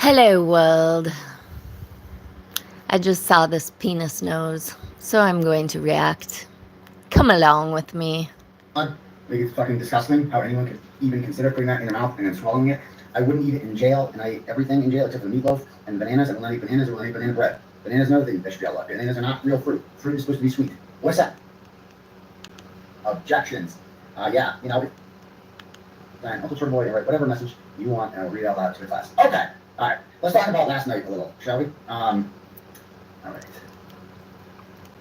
Hello, world. I just saw this penis nose, so I'm going to react. Come along with me. I think it's fucking disgusting how anyone could even consider putting that in their mouth and then swallowing it. I wouldn't eat it in jail, and I eat everything in jail except for the meatloaf and bananas. I will not eat bananas. I will not eat banana bread. Bananas, another thing that should be outlawed. Bananas are not real fruit. Fruit is supposed to be sweet. What's that? Objections. Yeah, fine. Uncle Short Boy, write whatever message you want, and I'll read it out loud to the class. Okay. All right. Let's talk about last night a little, shall we? All right.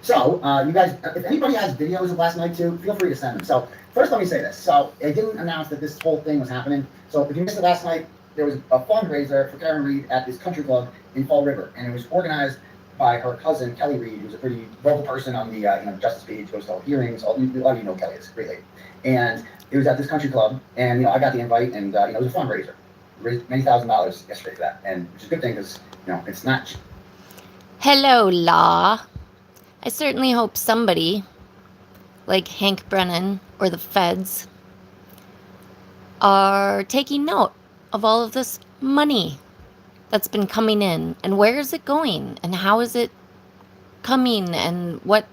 So, you guys, if anybody has videos of last night too, feel free to send them. So, first let me say this. So, I didn't announce that this whole thing was happening. So, if you missed it last night, there was a fundraiser for Karen Read at this country club in Fall River, and it was organized by her cousin, Kelly Read, who's a pretty vocal person on the justice page, goes to all hearings. A lot of you know Kelly, is a great lady. And it was at this country club, and I got the invite, and it was a fundraiser. Raised many $1,000s yesterday for that, and which is a good thing because it's not. Hello, Law. I certainly hope somebody, like Hank Brennan or the feds, are taking note of all of this money that's been coming in, and where is it going, and how is it coming, and what,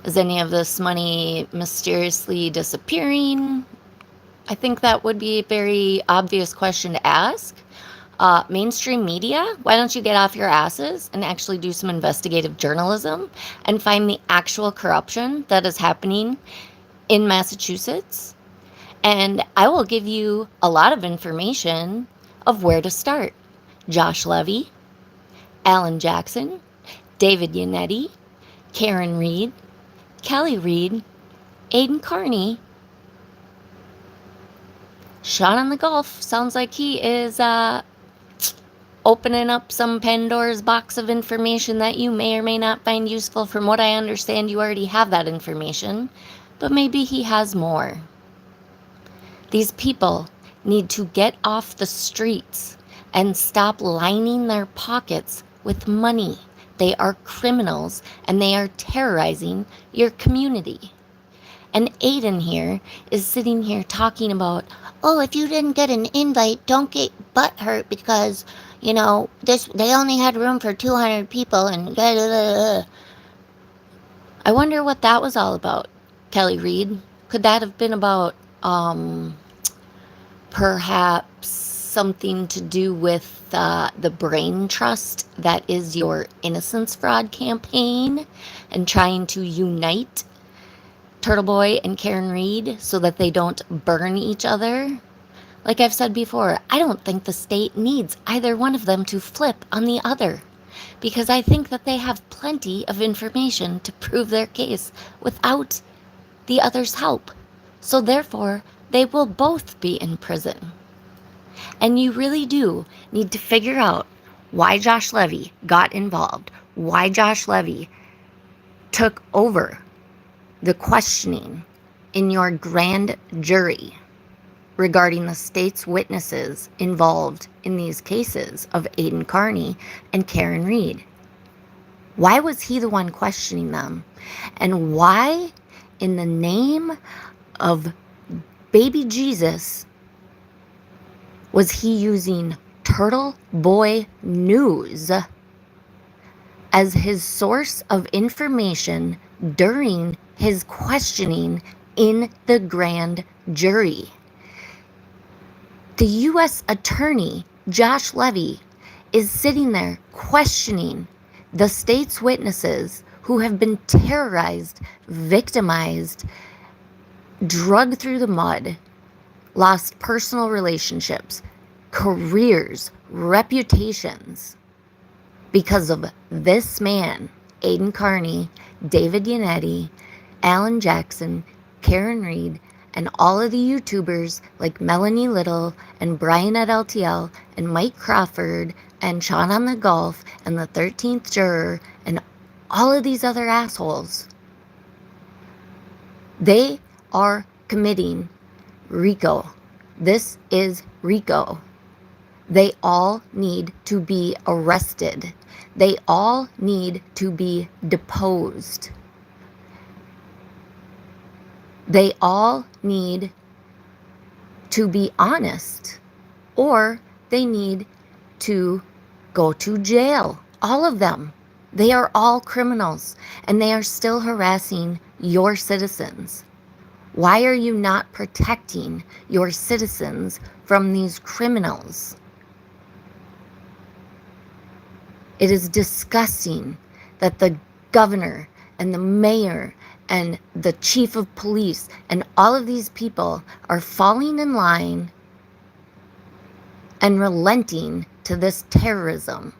is any of this money mysteriously disappearing? I think that would be a very obvious question to ask. Mainstream media, why don't you get off your asses and actually do some investigative journalism and find the actual corruption that is happening in Massachusetts? And I will give you a lot of information of where to start. Josh Levy, Alan Jackson, David Yannetti, Karen Read, Kelly Read, Aiden Carney. Sean on the Golf sounds like he is opening up some Pandora's box of information that you may or may not find useful. From what I understand, you already have that information, but maybe he has more. These people need to get off the streets and stop lining their pockets with money. They are criminals, and they are terrorizing your community. And Aiden here is sitting here talking about, oh, if you didn't get an invite, don't get butthurt because, they only had room for 200 people and blah, blah, blah. I wonder what that was all about, Kelly Read. Could that have been about, perhaps something to do with the brain trust that is your innocence fraud campaign and trying to unite Turtle Boy and Karen Read so that they don't burn each other? Like I've said before, I don't think the state needs either one of them to flip on the other, because I think that they have plenty of information to prove their case without the other's help. So therefore, they will both be in prison. And you really do need to figure out why Josh Levy got involved, why Josh Levy took over the questioning in your grand jury regarding the state's witnesses involved in these cases of Aiden Carney and Karen Read. Why was he the one questioning them? And why, in the name of baby Jesus, was he using Turtle Boy News as his source of information during his questioning in the grand jury? The U.S. Attorney, Josh Levy, is sitting there questioning the state's witnesses who have been terrorized, victimized, drugged through the mud, lost personal relationships, careers, reputations because of this man, Aiden Carney, David Yannetti, Alan Jackson, Karen Read, and all of the YouTubers like Melanie Little and Brian at LTL and Mike Crawford and Sean on the Golf and the 13th Juror and all of these other assholes. They are committing RICO. This is RICO. They all need to be arrested. They all need to be deposed. They all need to be honest, or they need to go to jail. All of them. They are all criminals, and they are still harassing your citizens. Why are you not protecting your citizens from these criminals? It is disgusting that the governor and the mayor and the chief of police and all of these people are falling in line and relenting to this terrorism,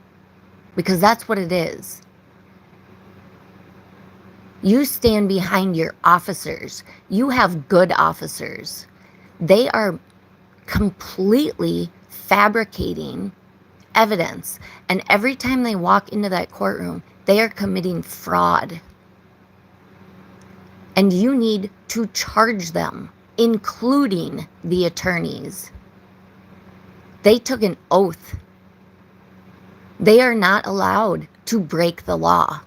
because that's what it is. You stand behind your officers. You have good officers. They are completely fabricating evidence, and every time they walk into that courtroom, they are committing fraud. And you need to charge them, including the attorneys. They took an oath. They are not allowed to break the law.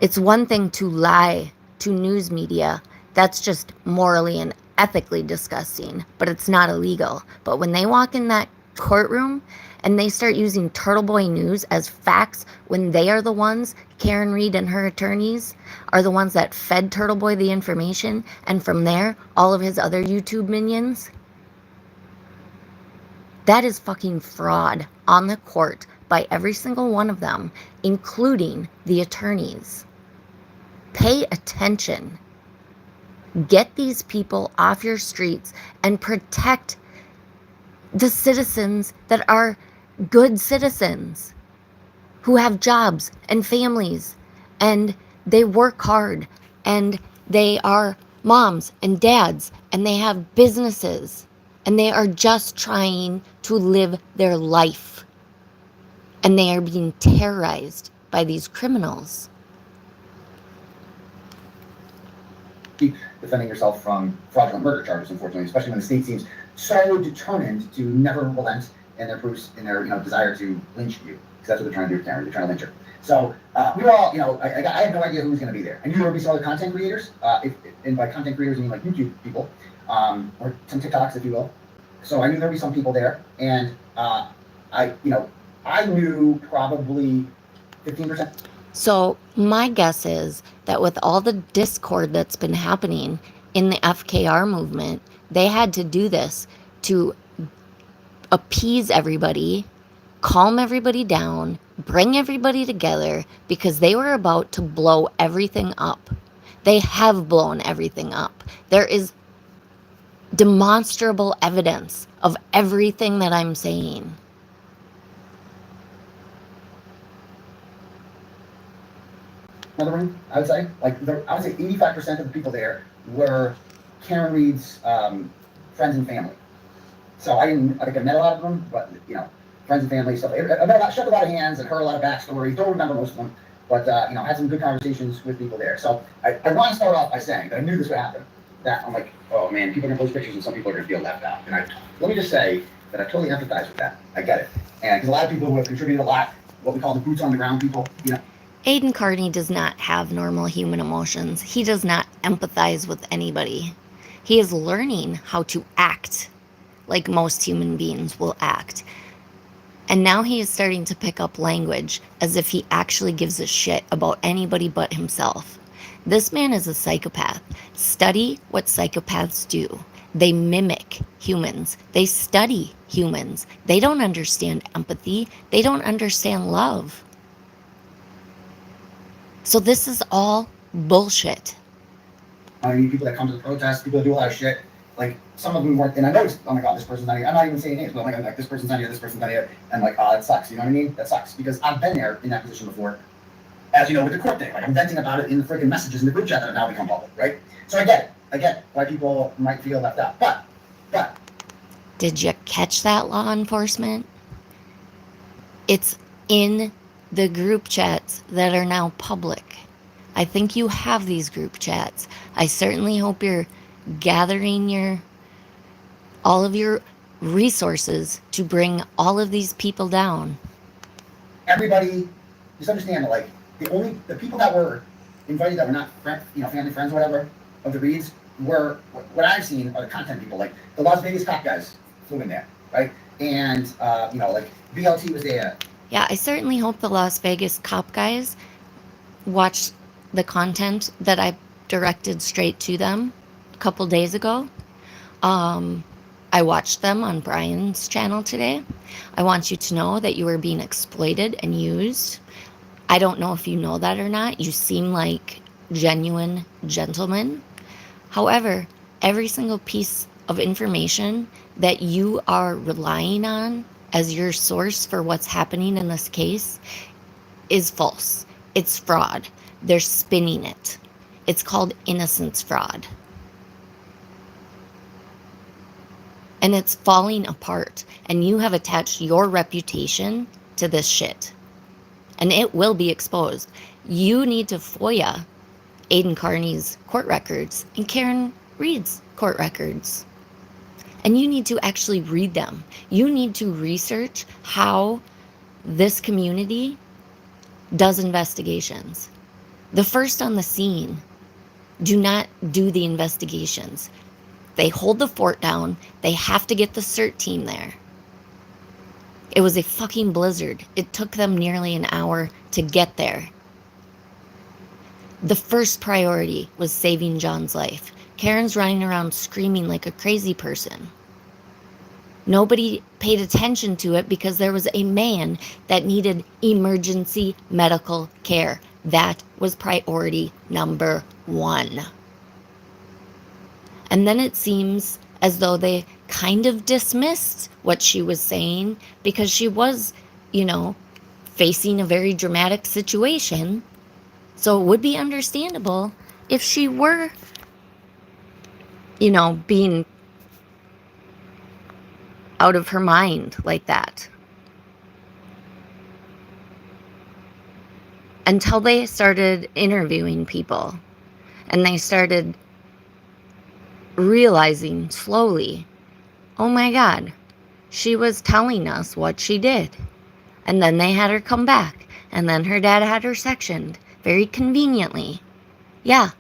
It's one thing to lie to news media. That's just morally and ethically disgusting, but it's not illegal. But when they walk in that courtroom and they start using Turtle Boy News as facts, when they are the ones, Karen Read and her attorneys are the ones that fed Turtle Boy the information, and from there, all of his other YouTube minions, that is fucking fraud on the court by every single one of them, including the attorneys. Pay attention. Get these people off your streets and protect the citizens that are good citizens who have jobs and families, and they work hard, and they are moms and dads, and they have businesses, and they are just trying to live their life, and they are being terrorized by these criminals. Keep defending yourself from fraudulent murder charges, unfortunately, especially when the state seems so determined to never relent in their proofs, in their desire to lynch you, because that's what they're trying to do with Karen. They're trying to lynch her. So we all, I had no idea who was going to be there. And there would be some other content creators. And by content creators, I mean like YouTube people, or some TikToks, if you will. So I knew there'd be some people there, and I knew probably 15%. So my guess is that with all the discord that's been happening in the FKR movement, they had to do this to appease everybody, calm everybody down, bring everybody together, because they were about to blow everything up. They have blown everything up. There is demonstrable evidence of everything that I'm saying. Another room, I would say. I would say 85% of the people there were Karen Read's friends and family. So I think I met a lot of them, but friends and family stuff. I shook a lot of hands and heard a lot of backstories. Don't remember most of them, but had some good conversations with people there. So I want to start off by saying that I knew this would happen. That I'm like, oh man, people are gonna post pictures and some people are gonna feel left out. And let me just say that I totally empathize with that. I get it, and because a lot of people who have contributed a lot, what we call the boots on the ground people, Aiden Carney does not have normal human emotions. He does not empathize with anybody. He is learning how to act like most human beings will act. And now he is starting to pick up language as if he actually gives a shit about anybody but himself. This man is a psychopath. Study what psychopaths do. They mimic humans. They study humans. They don't understand empathy. They don't understand love. So this is all bullshit. I mean, people that come to the protests, people that do a lot of shit. Like, some of them weren't, and I know, oh my god, this person's not here. I'm not even saying names, but I'm like, this person's not here, this person's not here. And like, oh, that sucks, you know what I mean? That sucks, because I've been there in that position before. As you know, with the court thing, like I'm venting about it in the freaking messages in the group chat that have now become public, right? So I get why people might feel left out. But. Did you catch that, law enforcement? It's in the group chats that are now public. I think you have these group chats. I certainly hope you're gathering all of your resources to bring all of these people down. Everybody, just understand that, like, the people that were invited that were not family, friends, or whatever, of the Reads, were, what I've seen are the content people. Like, the Las Vegas cop guys flew in there. right? And like BLT was there. Yeah, I certainly hope the Las Vegas cop guys watched the content that I directed straight to them a couple days ago. I watched them on Brian's channel today. I want you to know that you are being exploited and used. I don't know if you know that or not. You seem like genuine gentlemen. However, every single piece of information that you are relying on as your source for what's happening in this case is false. It's fraud. They're spinning it. It's called innocence fraud. And it's falling apart. And you have attached your reputation to this shit. And it will be exposed. You need to FOIA Aiden Carney's court records and Karen Read's court records. And you need to actually read them. You need to research how this community does investigations. The first on the scene do not do the investigations. They hold the fort down. They have to get the CERT team there. It was a fucking blizzard. It took them nearly an hour to get there. The first priority was saving John's life. Karen's running around screaming like a crazy person. Nobody paid attention to it because there was a man that needed emergency medical care. That was priority number one. And then it seems as though they kind of dismissed what she was saying because she was, facing a very dramatic situation. So it would be understandable if she were, being out of her mind like that. Until they started interviewing people and they started realizing slowly, oh my God, she was telling us what she did. And then they had her come back. And then her dad had her sectioned very conveniently. Yeah,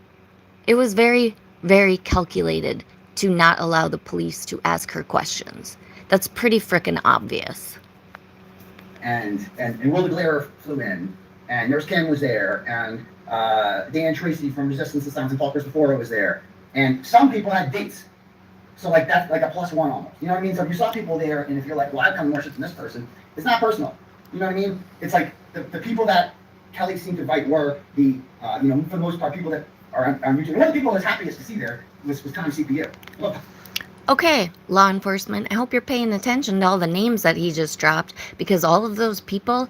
it was very, very calculated to not allow the police to ask her questions. That's pretty frickin' obvious. And Will DeGlaire flew in, and Nurse Kim was there, and Dan Tracy from Resistance to Science and Talkers before was there. And some people had dates. So that's like a +1 almost. You know what I mean? So if you saw people there, and if you're like, well, I've come more shit than this person, it's not personal. You know what I mean? It's like the people that Kelly seemed to invite were the, for the most part, people that are on YouTube. One of the people I was happiest to see there was Tom CPU. Look. Okay, law enforcement, I hope you're paying attention to all the names that he just dropped, because all of those people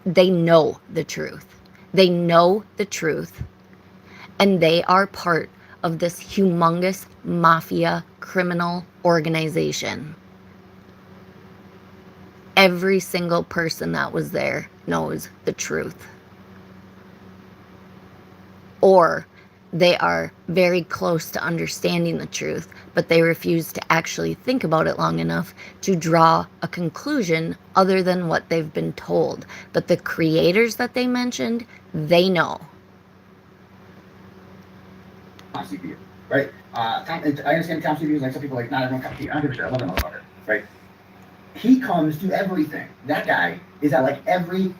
they know the truth. They know the truth. And they are part of this humongous mafia criminal organization. Every single person that was there knows the truth. Or they are very close to understanding the truth, but they refuse to actually think about it long enough to draw a conclusion other than what they've been told. But the creators that they mentioned, they know. CPU, right? I understand Tom CPU is like some people like, not everyone comes to you. I don't give a shit. I love that motherfucker, right? He comes to everything. That guy is at like any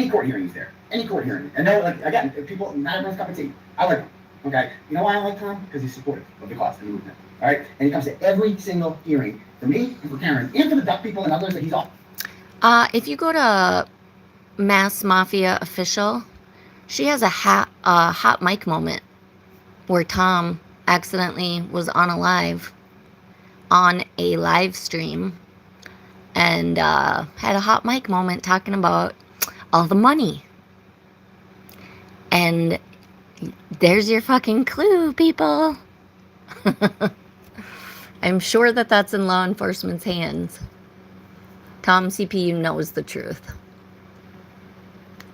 court hearing he's there. Any court hearing. And they're like, again, people, not everyone's cup of tea. I like him. Okay? You know why I like Tom? Because he's supportive of the cause and the movement. All right? And he comes to every single hearing for me and for Karen and for the duck people and others that he's on. If you go to Mass Mafia Official, she has a hot mic moment where Tom accidentally was on a live stream and had a hot mic moment talking about all the money. And there's your fucking clue, people. I'm sure that that's in law enforcement's hands. Tom CPU knows the truth.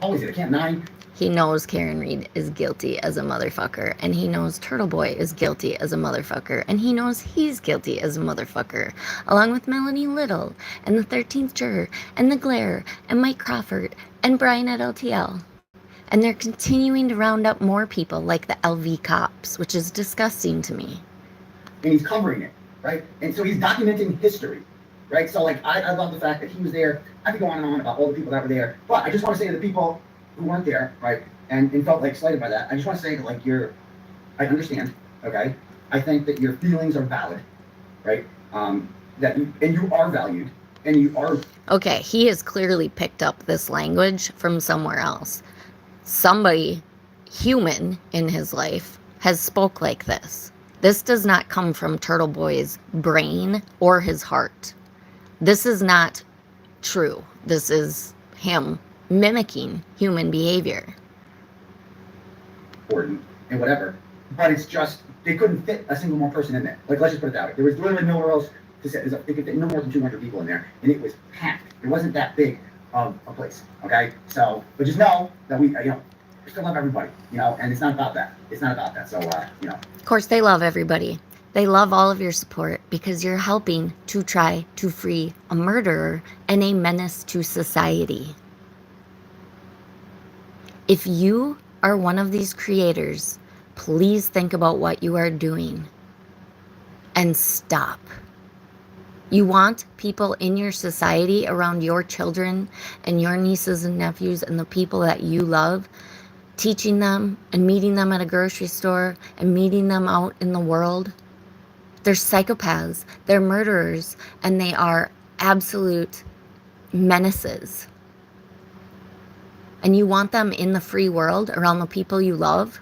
Always at Camp 9. He knows Karen Read is guilty as a motherfucker, and he knows Turtle Boy is guilty as a motherfucker, and he knows he's guilty as a motherfucker, along with Melanie Little, and the 13th juror, and the Glare, and Mike Crawford, and Brian at LTL. And they're continuing to round up more people like the LV cops, which is disgusting to me. And he's covering it. right? And so he's documenting history, right? So like, I love the fact that he was there. I could go on and on about all the people that were there, but I just want to say to the people who weren't there, right, and felt like slighted by that, I just want to say that like I understand, okay? I think that your feelings are valid, right? And you are valued, and you are. Okay, he has clearly picked up this language from somewhere else. Somebody, human in his life, has spoke like this. This does not come from Turtle Boy's brain or his heart. This is not true. This is him mimicking human behavior. Important and whatever, but it's just they couldn't fit a single more person in there. Like, let's just put it that way. There was literally nowhere else to sit. They could fit no more than 200 people in there, and it was packed. It wasn't that big of a place. Okay, so but just know that we still love everybody, and it's not about that. It's not about that. So Of course, they love everybody. They love all of your support because you're helping to try to free a murderer and a menace to society. If you are one of these creators, please think about what you are doing and stop. You want people in your society around your children and your nieces and nephews and the people that you love, teaching them and meeting them at a grocery store and meeting them out in the world. They're psychopaths, they're murderers, and they are absolute menaces. And you want them in the free world around the people you love?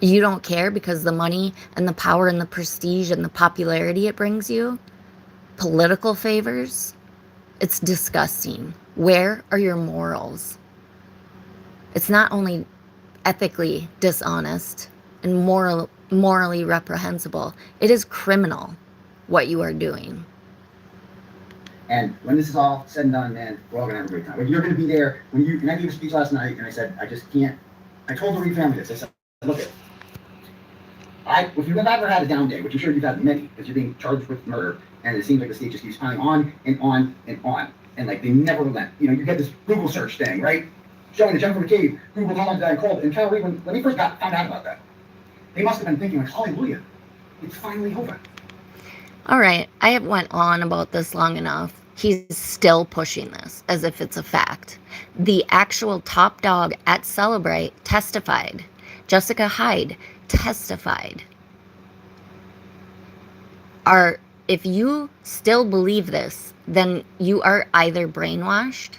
You don't care because the money and the power and the prestige and the popularity it brings you? Political favors? It's disgusting. Where are your morals? It's not only ethically dishonest and morally reprehensible, it is criminal what you are doing. And when this is all said and done, man, we're all gonna have a great time. When you're gonna be there, and I gave a speech last night, and I said, I just can't. I told the Read family this. I said, look at. If you've ever had a down day, which I'm sure you've had many, because you're being charged with murder, and it seems like the state just keeps piling on and on and on, and like they never relent. You get this Google search thing, right, showing that Jennifer McCabe Googled how long did I called, and Kyle Reed, when he first found out about that, they must have been thinking like, hallelujah, it's finally over. All right, I have went on about this long enough. He's still pushing this as if it's a fact. The actual top dog at Celebrate testified. Jessica Hyde testified. If you still believe this, then you are either brainwashed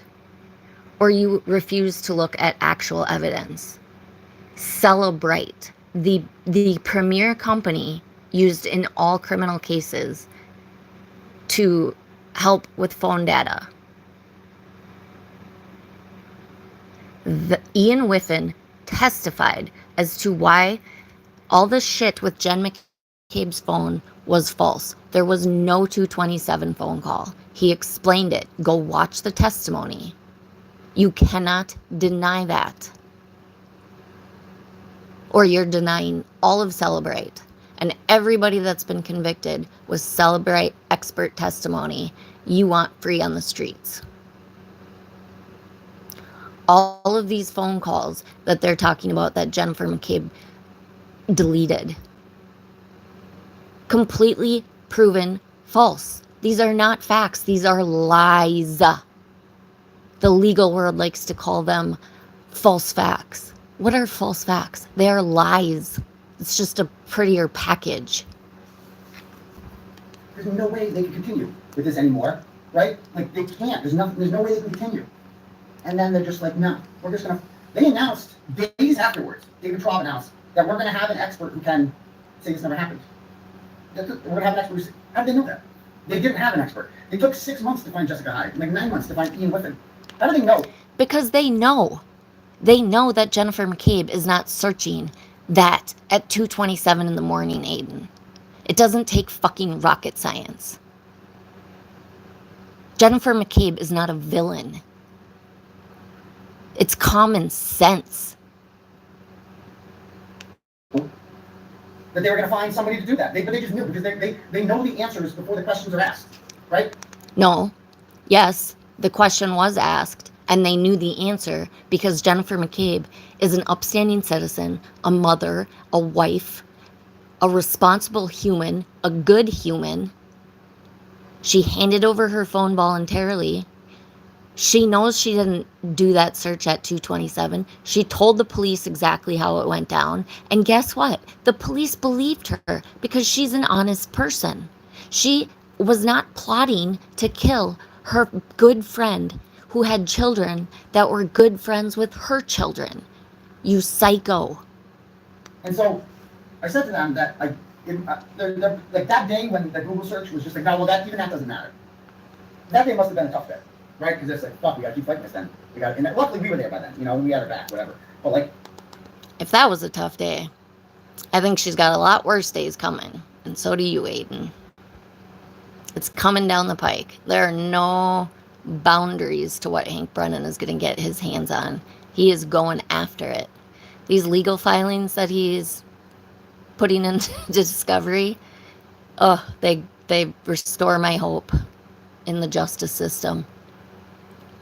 or you refuse to look at actual evidence. Celebrate, the premier company used in all criminal cases to help with phone data. Ian Whiffen testified as to why all the shit with Jen McCabe's phone was false. There was no 227 phone call. He explained it. Go watch the testimony. You cannot deny that. Or you're denying all of Celebrate. And everybody that's been convicted with Celebrate expert testimony, you want free on the streets. All of these phone calls that they're talking about that Jennifer McCabe deleted, completely proven false. These are not facts. These are lies. The legal world likes to call them false facts. What are false facts? They are lies. It's just a prettier package. There's no way they can continue with this anymore, right? Like, they can't. There's no way they can continue. And then they're just like, no, we're just gonna. They announced days afterwards. David Traub announced that we're gonna have an expert who can say this never happened. We're gonna have an expert. How did they know that? They didn't have an expert. They took 6 months to find Jessica Hyde, like 9 months to find Ian Whiffen. How do they know? Because they know. They know that Jennifer McCabe is not searching that at 2:27 in the morning, Aiden. It doesn't take fucking rocket science. Jennifer McCabe is not a villain. It's common sense. That they were going to find somebody to do that. But they just knew because they know the answers before the questions are asked, right? No. Yes, the question was asked, and they knew the answer because Jennifer McCabe is an upstanding citizen, a mother, a wife, a responsible human, a good human. She handed over her phone voluntarily. She knows she didn't do that search at 227. She told the police exactly how it went down. And guess what? The police believed her because she's an honest person. She was not plotting to kill her good friend who had children that were good friends with her children. You psycho. And so I said to them that like that day when the Google search was just like, no, well, that doesn't matter. That day must have been a tough day, right? Because it's like, fuck, we gotta keep fighting this then. And luckily we were there by then, we had her back, whatever. But like, if that was a tough day, I think she's got a lot worse days coming. And so do you, Aiden. It's coming down the pike. There are no boundaries to what Hank Brennan is going to get his hands on. He is going after it. These legal filings that he's putting into discovery, they restore my hope in the justice system.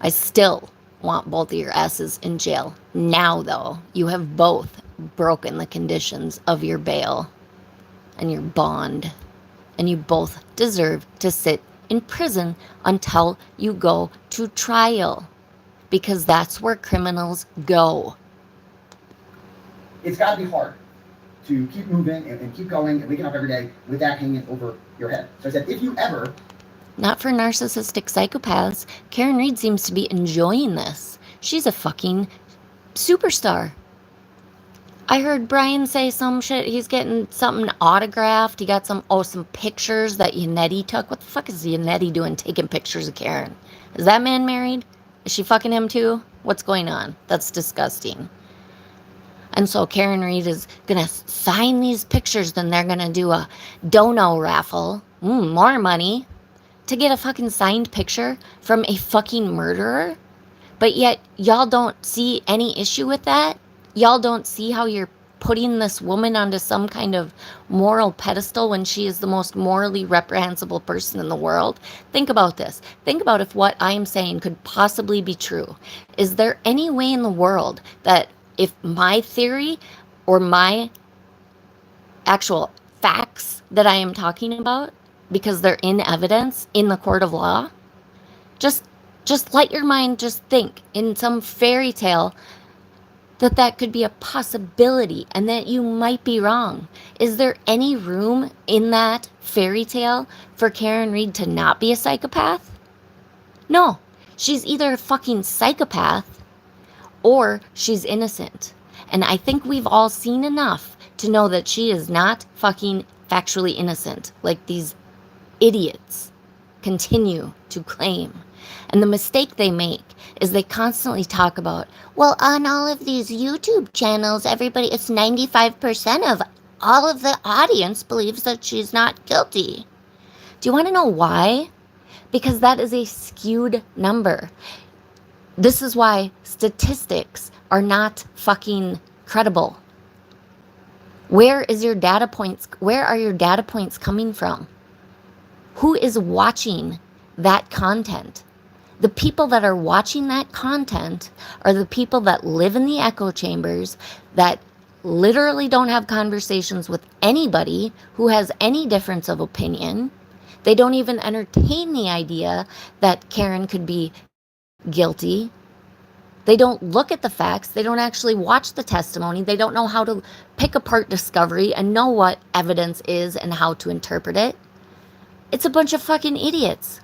I still want both of your asses in jail. Now, though, you have both broken the conditions of your bail and your bond. And you both deserve to sit in prison until you go to trial. Because that's where criminals go. It's got to be hard to keep moving and keep going and waking up every day with that hanging over your head. So I said, if you ever... Not for narcissistic psychopaths. Karen Read seems to be enjoying this. She's a fucking superstar. I heard Brian say some shit. He's getting something autographed. He got some pictures that Yannetti took. What the fuck is Yannetti doing taking pictures of Karen? Is that man married? Is she fucking him too? What's going on? That's disgusting. And so Karen Read is going to sign these pictures. Then they're going to do a dono raffle. More money. To get a fucking signed picture from a fucking murderer. But yet y'all don't see any issue with that. Y'all don't see how you're putting this woman onto some kind of moral pedestal when she is the most morally reprehensible person in the world. Think about this. Think about if what I am saying could possibly be true. Is there any way in the world that if my theory or my actual facts that I am talking about, because they're in evidence in the court of law, just let your mind just think in some fairy tale that could be a possibility and that you might be wrong. Is there any room in that fairy tale for Karen Read to not be a psychopath? No. She's either a fucking psychopath or she's innocent. And I think we've all seen enough to know that she is not fucking factually innocent like these idiots continue to claim. And the mistake they make is they constantly talk about, well, on all of these YouTube channels, it's 95% of all of the audience believes that she's not guilty. Do you want to know why? Because that is a skewed number. This is why statistics are not fucking credible. Where are your data points coming from? Who is watching that content? The people that are watching that content are the people that live in the echo chambers, that literally don't have conversations with anybody who has any difference of opinion. They don't even entertain the idea that Karen could be guilty. They don't look at the facts. They don't actually watch the testimony. They don't know how to pick apart discovery and know what evidence is and how to interpret it. It's a bunch of fucking idiots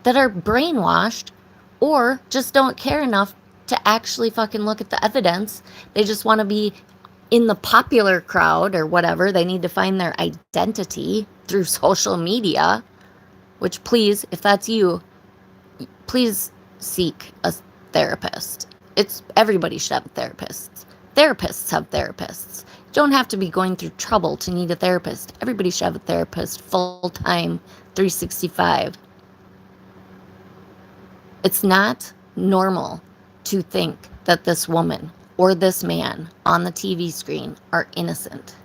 that are brainwashed or just don't care enough to actually fucking look at the evidence. They just want to be in the popular crowd or whatever. They need to find their identity through social media, which, please, if that's you, please seek a therapist. Everybody should have therapists. Therapists have therapists. You don't have to be going through trouble to need a therapist. Everybody should have a therapist full-time, 365. It's not normal to think that this woman or this man on the TV screen are innocent.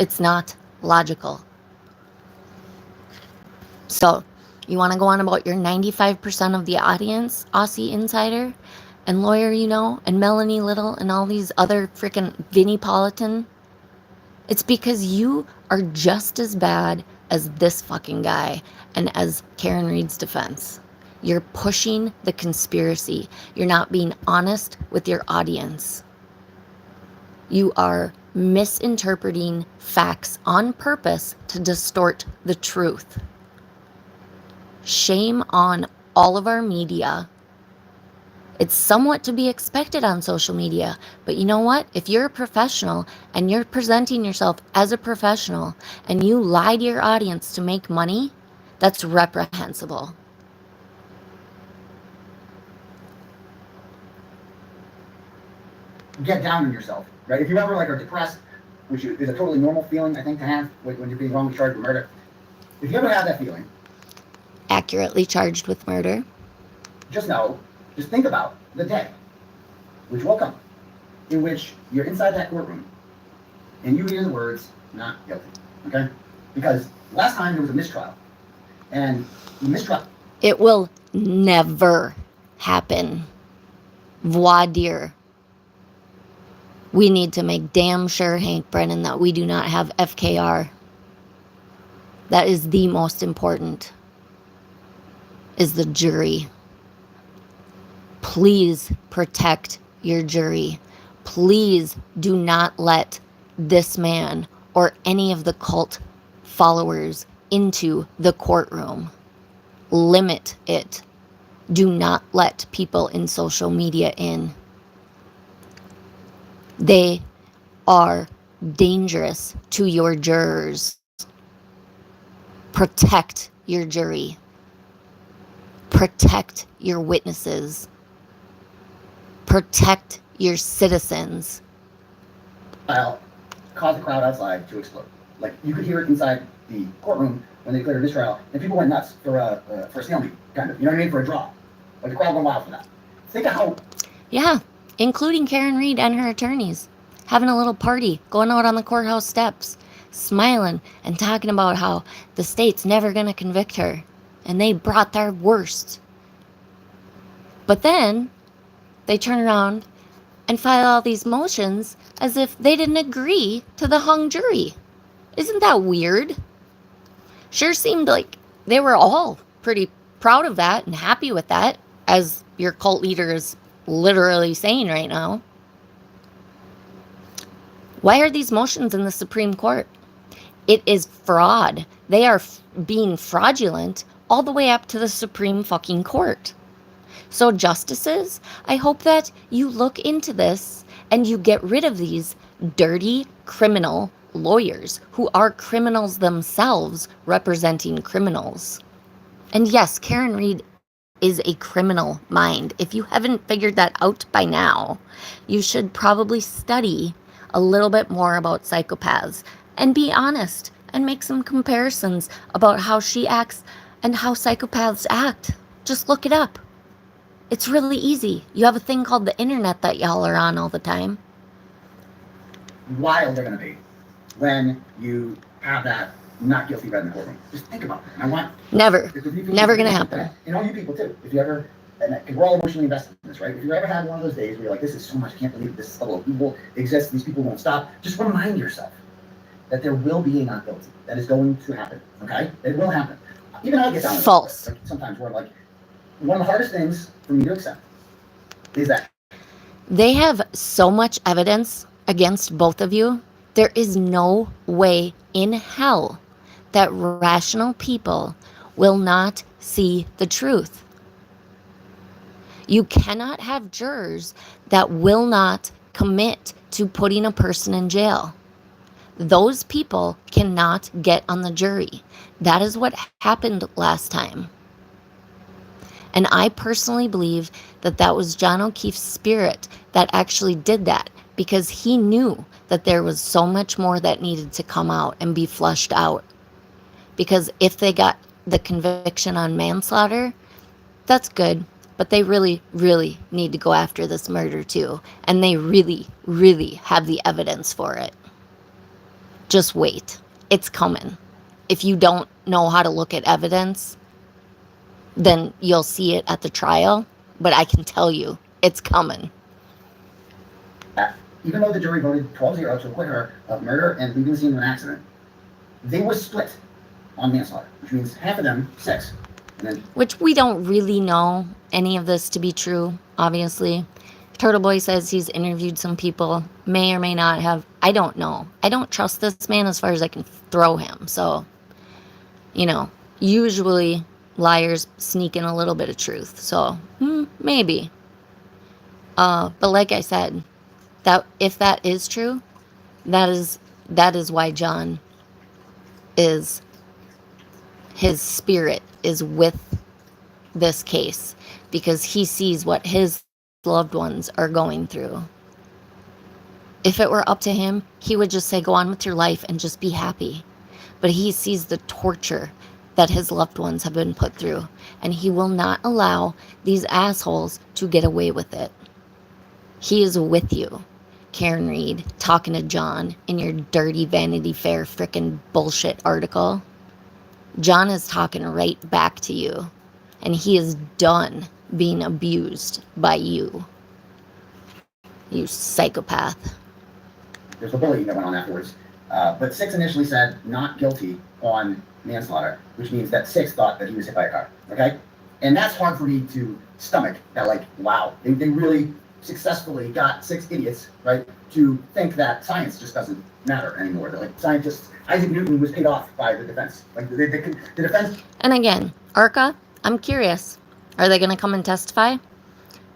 It's not logical. So, you want to go on about your 95% of the audience, Aussie Insider? and Lawyer, and Melanie Little and all these other freaking Vinnie Politan, it's because you are just as bad as this fucking guy and as Karen Read's defense. You're pushing the conspiracy. You're not being honest with your audience. You are misinterpreting facts on purpose to distort the truth. Shame on all of our media. It's somewhat to be expected on social media, but you know what? If you're a professional and you're presenting yourself as a professional and you lie to your audience to make money, that's reprehensible. Get down on yourself, right? If you ever are depressed, which is a totally normal feeling, I think, to have when you're being wrongly charged with murder. If you ever have that feeling, Accurately charged with murder. just think about the day, which will come, in which you're inside that courtroom and you hear the words, not guilty, okay? Because last time there was a mistrial, and the mistrial... It will never happen. Voir dire. We need to make damn sure, Hank Brennan, that we do not have FKR. That is the most important, is the jury. Please protect your jury. Please do not let this man or any of the cult followers into the courtroom. Limit it. Do not let people in social media in. They are dangerous to your jurors. Protect your jury. Protect your witnesses. Protect your citizens. Caused the crowd outside to explode. You could hear it inside the courtroom when they declared a mistrial, and people went nuts for a stalemate, kind of. You know what I mean? For a draw. The crowd went wild for that. Think of how... Yeah, including Karen Read and her attorneys. Having a little party, going out on the courthouse steps, smiling and talking about how the state's never going to convict her. And they brought their worst. But then they turn around and file all these motions as if they didn't agree to the hung jury. Isn't that weird? Sure seemed like they were all pretty proud of that and happy with that, as your cult leader is literally saying right now. Why are these motions in the Supreme Court? It is fraud. They are being fraudulent all the way up to the Supreme fucking Court. So justices, I hope that you look into this and you get rid of these dirty criminal lawyers who are criminals themselves representing criminals. And yes, Karen Read is a criminal mind. If you haven't figured that out by now, you should probably study a little bit more about psychopaths and be honest and make some comparisons about how she acts and how psychopaths act. Just look it up. It's really easy. You have a thing called the internet that y'all are on all the time. Wild they're going to be when you have that not guilty read in the courtroom. Just think about it. Never going to happen. And all you people too. If you ever, because we're all emotionally invested in this, right? If you ever had one of those days where you're like, this is so much, I can't believe this level of evil exists, these people won't stop, just remind yourself that there will be a not guilty. That is going to happen, okay? It will happen. Even I get down with False. It, sometimes where one of the hardest things for me to accept is that they have so much evidence against both of you. There is no way in hell that rational people will not see the truth. You cannot have jurors that will not commit to putting a person in jail. Those people cannot get on the jury. That is what happened last time. And I personally believe that that was John O'Keefe's spirit that actually did that, because he knew that there was so much more that needed to come out and be flushed out. Because if they got the conviction on manslaughter, that's good. But they really, really need to go after this murder too. And they really, really have the evidence for it. Just wait. It's coming. If you don't know how to look at evidence, then you'll see it at the trial. But I can tell you, It's coming. Even though the jury voted 12-0 to acquit her of murder and leaving the scene of an accident, they were split on manslaughter, which means half of them, 6. And then, which we don't really know any of this to be true, obviously. Turtle Boy says he's interviewed some people, may or may not have. I don't know. I don't trust this man as far as I can throw him. So, usually liars sneak in a little bit of truth. So, maybe. But like I said, that if that is true, that is why John his spirit is with this case, because he sees what his loved ones are going through. If it were up to him, he would just say, go on with your life and just be happy. But he sees the torture that his loved ones have been put through, and he will not allow these assholes to get away with it. He is with you, Karen Read, talking to John in your dirty Vanity Fair frickin' bullshit article. John is talking right back to you, and he is done being abused by you. You psychopath. there's the bullying that went on afterwards. But 6 initially said not guilty on manslaughter, which means that 6 thought that he was hit by a car. Okay? And that's hard for me to stomach. That, like, wow, they really successfully got 6 idiots, right, to think that science just doesn't matter anymore. That, like, scientists, Isaac Newton was paid off by the defense. Like, the defense. And again, ARCA, I'm curious. Are they going to come and testify?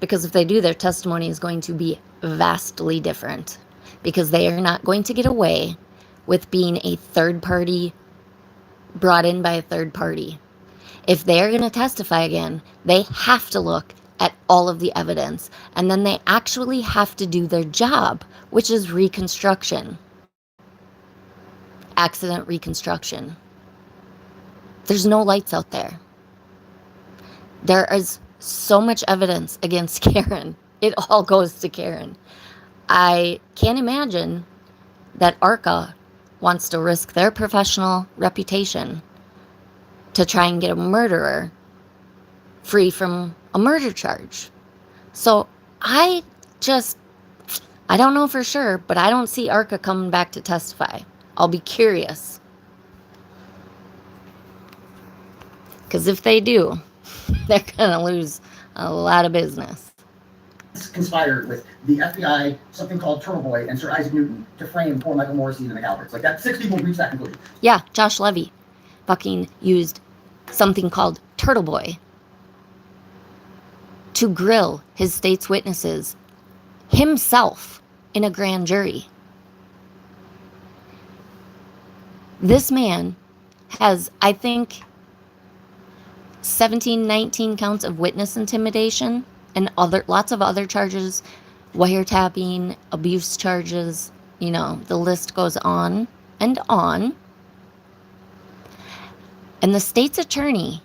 Because if they do, their testimony is going to be vastly different. Because they are not going to get away with being a third party, brought in by a third party. If they are going to testify again, they have to look at all of the evidence. And then they actually have to do their job, which is reconstruction. Accident reconstruction. There's no lights out there. There is so much evidence against Karen. It all goes to Karen. I can't imagine that ARCA wants to risk their professional reputation to try and get a murderer free from a murder charge. So I don't know for sure, but I don't see ARCA coming back to testify. I'll be curious. Because if they do, they're going to lose a lot of business. Conspired with the FBI, something called Turtle Boy, and Sir Isaac Newton to frame poor Michael Morrissey and the Calverts. Like that, 6 people reached that conclusion. Yeah, Josh Levy fucking used something called Turtle Boy to grill his state's witnesses himself in a grand jury. This man has, I think, 17, 19 counts of witness intimidation and lots of other charges, wiretapping, abuse charges, the list goes on and on. And the state's attorney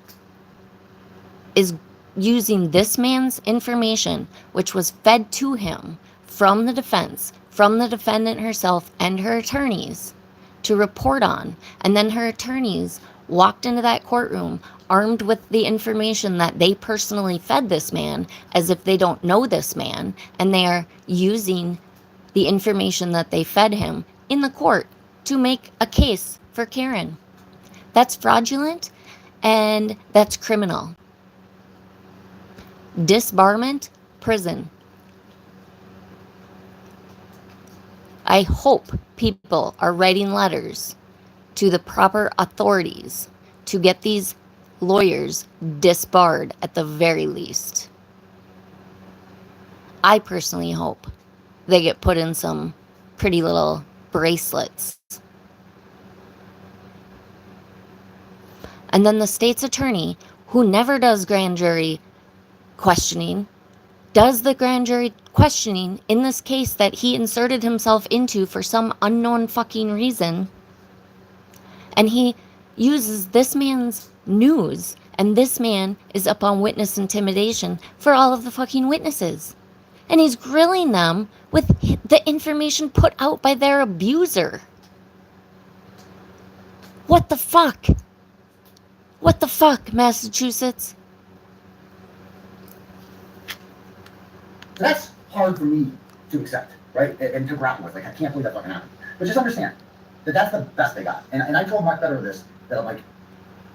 is using this man's information, which was fed to him from the defense, from the defendant herself and her attorneys, to report on. And then her attorneys walked into that courtroom armed with the information that they personally fed this man, as if they don't know this man, and they are using the information that they fed him in the court to make a case for Karen. That's fraudulent, and that's criminal. Disbarment, prison. I hope people are writing letters to the proper authorities to get these lawyers disbarred at the very least. I personally hope they get put in some pretty little bracelets. And then the state's attorney, who never does grand jury questioning, does the grand jury questioning in this case that he inserted himself into for some unknown fucking reason. And he uses this man's news, and this man is up on witness intimidation for all of the fucking witnesses. And he's grilling them with the information put out by their abuser. What the fuck? What the fuck, Massachusetts? So that's hard for me to accept, right? And to grapple with. Like, I can't believe that fucking happened. But just understand that that's the best they got. And I told Mark Better this, that I'm like,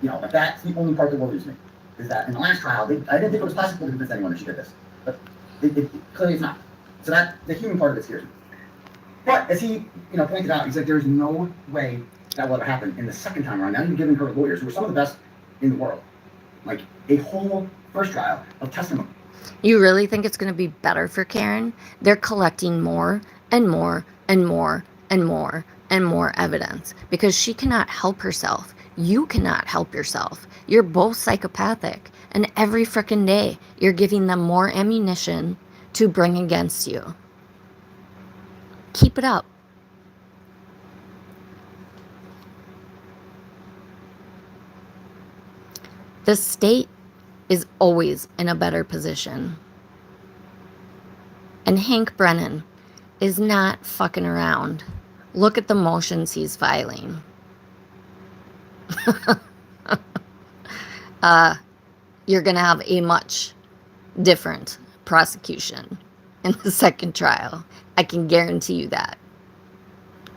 you know, like that's the only part that worries me. Is that in the last trial, I didn't think it was possible to convince anyone that she did this. But clearly it's not. So that, the human part of it scares me. But as he, you know, pointed out, he's like, there's no way that will ever happen in the second time around. Now you're giving her lawyers who are some of the best in the world, like a whole first trial of testimony. You really think it's going to be better for Karen? They're collecting more and more and more and more and more evidence because she cannot help herself. You cannot help yourself. You're both psychopathic. And every frickin' day, you're giving them more ammunition to bring against you. Keep it up. The state is always in a better position. And Hank Brennan is not fucking around. Look at the motions he's filing. You're going to have a much different prosecution in the second trial. I can guarantee you that.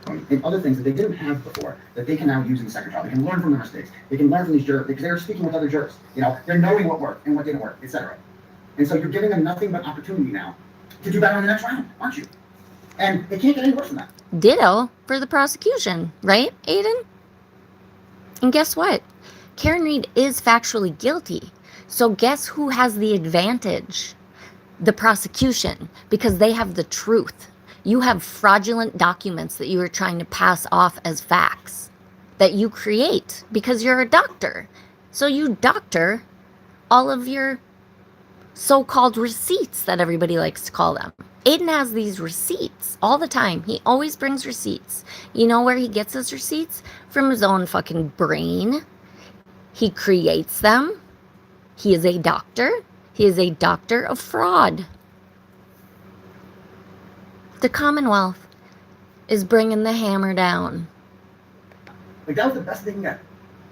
And other things that they didn't have before that they can now use in the second trial. They can learn from their mistakes. They can learn from these jurors because they're speaking with other jurors. You know, they're knowing what worked and what didn't work, etc. And so you're giving them nothing but opportunity now to do better in the next round, aren't you? And it can't get any worse than that. Ditto for the prosecution, right, Aiden? And guess what? Karen Read is factually guilty. So guess who has the advantage? The prosecution, because they have the truth. You have fraudulent documents that you are trying to pass off as facts that you create because you're a doctor. So you doctor all of your so-called receipts that everybody likes to call them. Aiden has these receipts all the time. He always brings receipts. You know where he gets his receipts? From his own fucking brain. He creates them. He is a doctor. He is a doctor of fraud. The Commonwealth is bringing the hammer down. Like, that was the best they can get.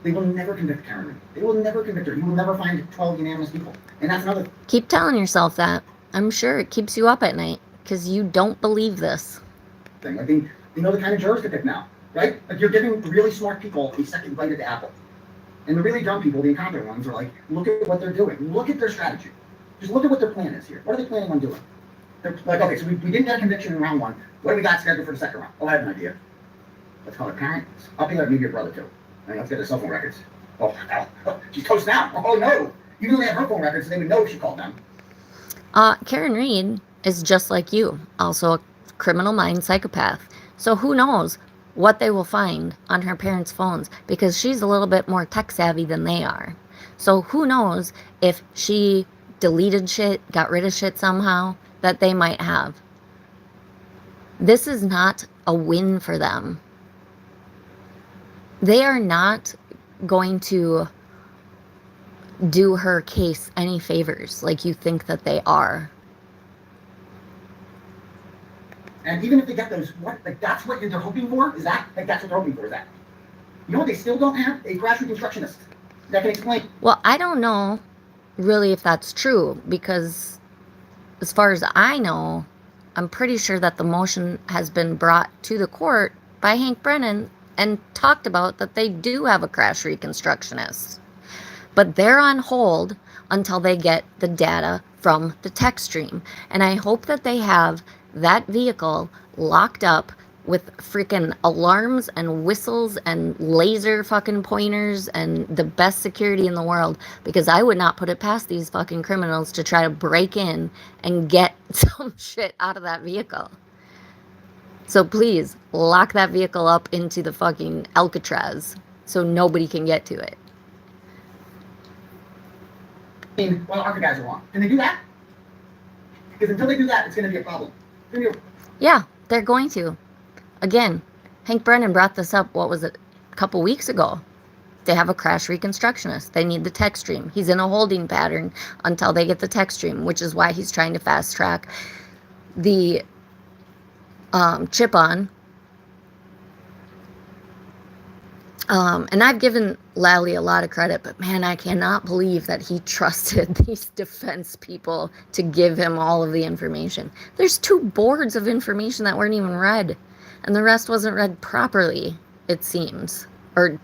They will never convict Karen Read. They will never convict her. You will never find 12 unanimous people. And that's another... Keep telling yourself that. I'm sure it keeps you up at night because you don't believe this. thing. Like, they know the kind of jurors to pick now, right? Like, you're giving really smart people a second bite at the apple. And the really dumb people, the incompetent ones, are like, look at what they're doing. Look at their strategy. Just look at what their plan is here. What are they planning on doing? They're like, okay, so we didn't get a conviction in round one. What do we got scheduled for the second round? Oh, I have an idea. Let's call it parents. I'll pay that maybe your brother too. And let's get their cell phone records. Oh, she's toast now. Oh, no. You know they have her phone records, so they would know if she called them. Karen Read is just like you, also a criminal mind psychopath. So who knows what they will find on her parents' phones, because she's a little bit more tech savvy than they are. So who knows if she deleted shit, got rid of shit somehow that they might have. This is not a win for them. They are not going to do her case any favors like you think that they are. And even if they get those, what, like, that's what they're hoping for? Is that, like, that's what they're hoping for, is that? You know what they still don't have? A crash reconstructionist that can explain. Well, I don't know really if that's true, because as far as I know, I'm pretty sure that the motion has been brought to the court by Hank Brennan and talked about that they do have a crash reconstructionist. But they're on hold until they get the data from the tech stream. And I hope that they have that vehicle locked up with freaking alarms and whistles and laser fucking pointers and the best security in the world, because I would not put it past these fucking criminals to try to break in and get some shit out of that vehicle. So please lock that vehicle up into the fucking Alcatraz so nobody can get to it. I mean, well, our guys are wrong. Can they do that? Because until they do that, it's going to be a problem. Yeah, they're going to. Again, Hank Brennan brought this up, what was it, a couple weeks ago. They have a crash reconstructionist. They need the tech stream. He's in a holding pattern until they get the tech stream, which is why he's trying to fast track the chip on And I've given Lally a lot of credit, but man, I cannot believe that he trusted these defense people to give him all of the information. There's 2 boards of information that weren't even read, and the rest wasn't read properly, it seems. Or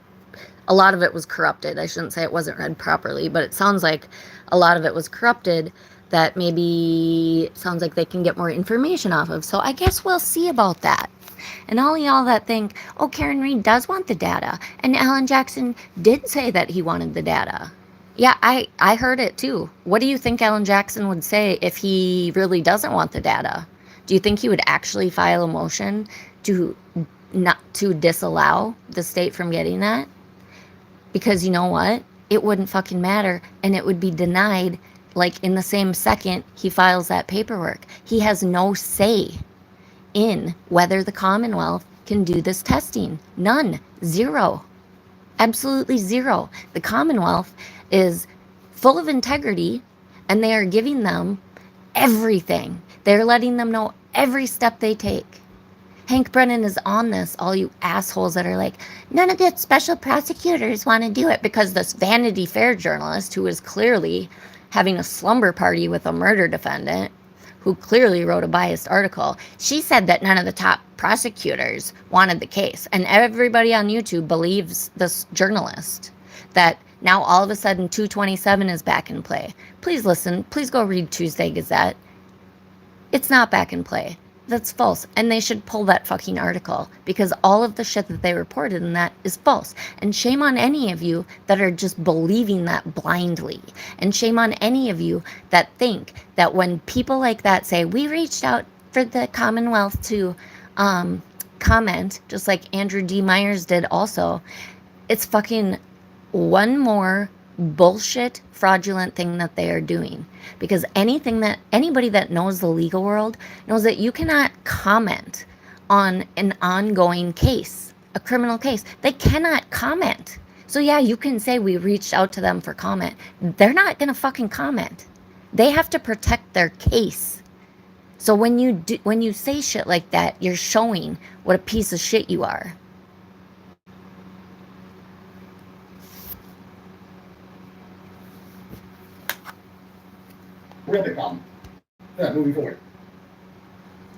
a lot of it was corrupted. I shouldn't say it wasn't read properly, but it sounds like a lot of it was corrupted that maybe it sounds like they can get more information off of. So I guess we'll see about that. And all y'all that think, oh, Karen Read does want the data, and Alan Jackson did say that he wanted the data. Yeah, I heard it too. What do you think Alan Jackson would say if he really doesn't want the data? Do you think he would actually file a motion to not to disallow the state from getting that? Because you know what? It wouldn't fucking matter, and it would be denied like in the same second he files that paperwork. He has no say in whether the Commonwealth can do this testing. None. Zero. Absolutely zero. The Commonwealth is full of integrity, and they are giving them everything. They're letting them know every step they take. Hank Brennan is on this, all you assholes that are like, none of the special prosecutors want to do it, because this Vanity Fair journalist, who is clearly having a slumber party with a murder defendant, who clearly wrote a biased article, she said that none of the top prosecutors wanted the case. And everybody on YouTube believes this journalist, that now all of a sudden 227 is back in play. Please listen. Please go read Tuesday Gazette. It's not back in play. That's false. And they should pull that fucking article, because all of the shit that they reported in that is false. And shame on any of you that are just believing that blindly. And shame on any of you that think that when people like that say, we reached out for the Commonwealth to comment, just like Andrew D. Myers did also, it's fucking one more bullshit, fraudulent thing that they are doing. Because anybody that knows the legal world knows that you cannot comment on an ongoing case, a criminal case. They cannot comment. So yeah, you can say we reached out to them for comment. They're not gonna fucking comment. They have to protect their case. So when you say shit like that, you're showing what a piece of shit you are. Real big problem. Moving forward.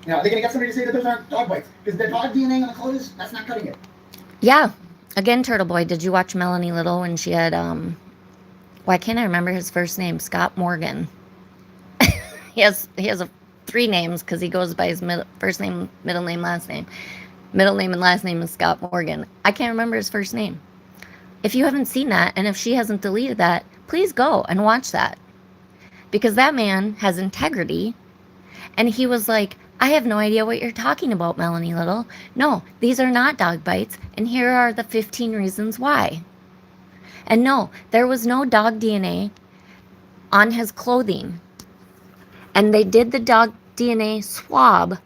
Now, are they going to get somebody to say that those aren't dog bites? Because the dog DNA on the clothes, that's not cutting it. Yeah. Again, Turtle Boy, did you watch Melanie Little when she had, why can't I remember his first name? Scott Morgan. he has 3 names because he goes by his first name, middle name, last name. Middle name and last name is Scott Morgan. I can't remember his first name. If you haven't seen that, and if she hasn't deleted that, please go and watch that. Because that man has integrity, and he was like, I have no idea what you're talking about, Melanie Little. No, these are not dog bites, and here are the 15 reasons why. And no, there was no dog DNA on his clothing. And they did the dog DNA swab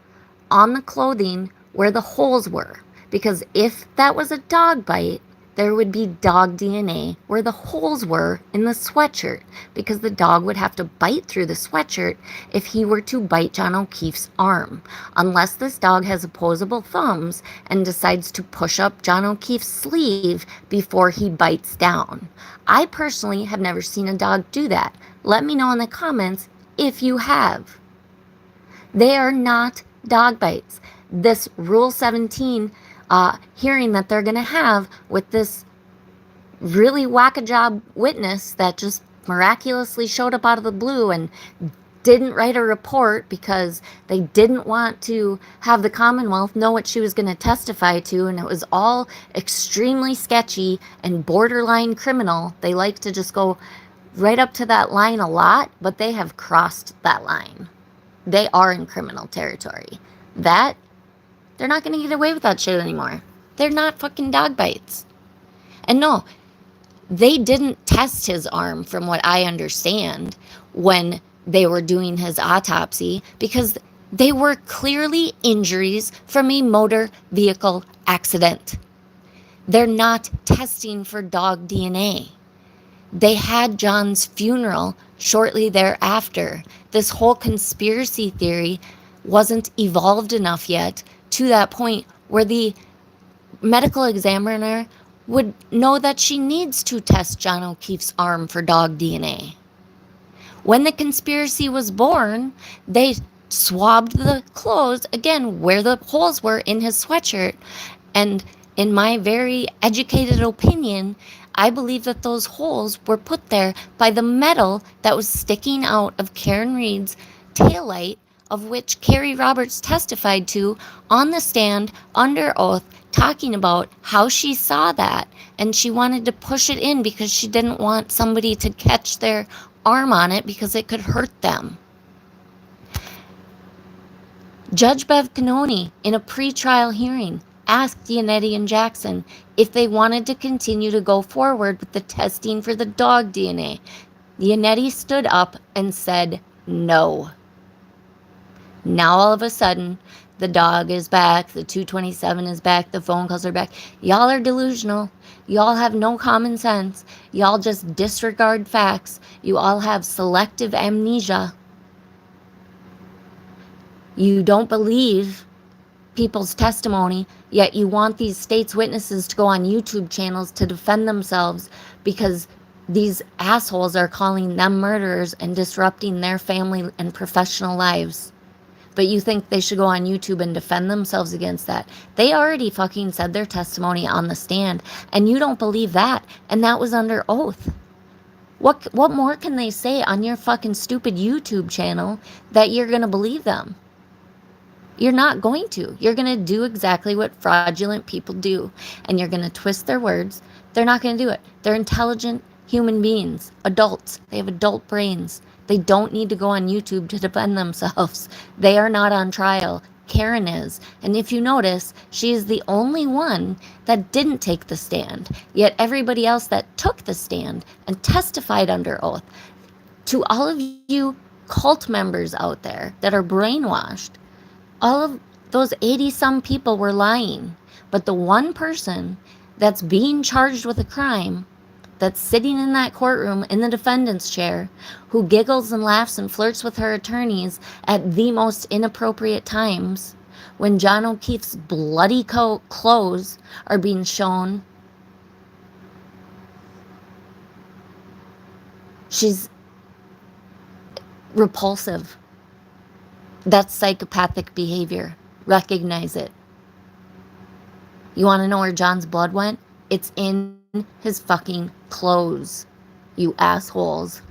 on the clothing where the holes were. Because if that was a dog bite, there would be dog DNA where the holes were in the sweatshirt, because the dog would have to bite through the sweatshirt if he were to bite John O'Keefe's arm, unless this dog has opposable thumbs and decides to push up John O'Keefe's sleeve before he bites down. I personally have never seen a dog do that. Let me know in the comments if you have. They are not dog bites. This Rule 17 hearing that they're going to have with this really whack-a-job witness that just miraculously showed up out of the blue and didn't write a report because they didn't want to have the Commonwealth know what she was going to testify to, and it was all extremely sketchy and borderline criminal. They like to just go right up to that line a lot, but they have crossed that line. They are in criminal territory. That they're not going to get away with that shit anymore. They're not fucking dog bites. And no, they didn't test his arm, from what I understand, when they were doing his autopsy, because they were clearly injuries from a motor vehicle accident. They're not testing for dog DNA. They had John's funeral shortly thereafter. This whole conspiracy theory wasn't evolved enough yet to that point where the medical examiner would know that she needs to test John O'Keefe's arm for dog DNA. When the conspiracy was born, they swabbed the clothes, again, where the holes were in his sweatshirt. And in my very educated opinion, I believe that those holes were put there by the metal that was sticking out of Karen Read's taillight, of which Carrie Roberts testified to on the stand under oath, talking about how she saw that and she wanted to push it in because she didn't want somebody to catch their arm on it because it could hurt them. Judge Bev Canoni, in a pretrial hearing, asked Yannetti and Jackson if they wanted to continue to go forward with the testing for the dog DNA. Yannetti stood up and said no. Now all of a sudden, the dog is back, the 227 is back, the phone calls are back. Y'all are delusional. Y'all have no common sense. Y'all just disregard facts. You all have selective amnesia. You don't believe people's testimony, yet you want these state's witnesses to go on YouTube channels to defend themselves because these assholes are calling them murderers and disrupting their family and professional lives. But you think they should go on YouTube and defend themselves against that. They already fucking said their testimony on the stand, and you don't believe that, and that was under oath. What more can they say on your fucking stupid YouTube channel that you're going to believe them? You're not going to. You're going to do exactly what fraudulent people do, and you're going to twist their words. They're not going to do it. They're intelligent human beings, adults. They have adult brains. They don't need to go on YouTube to defend themselves. They are not on trial. Karen is. And if you notice, she is the only one that didn't take the stand. Yet everybody else that took the stand and testified under oath, to all of you cult members out there that are brainwashed, all of those 80-some people were lying. But the one person that's being charged with a crime, that's sitting in that courtroom in the defendant's chair, who giggles and laughs and flirts with her attorneys at the most inappropriate times, when John O'Keefe's bloody clothes are being shown, she's repulsive. That's psychopathic behavior. Recognize it. You want to know where John's blood went? It's in his fucking clothes, you assholes.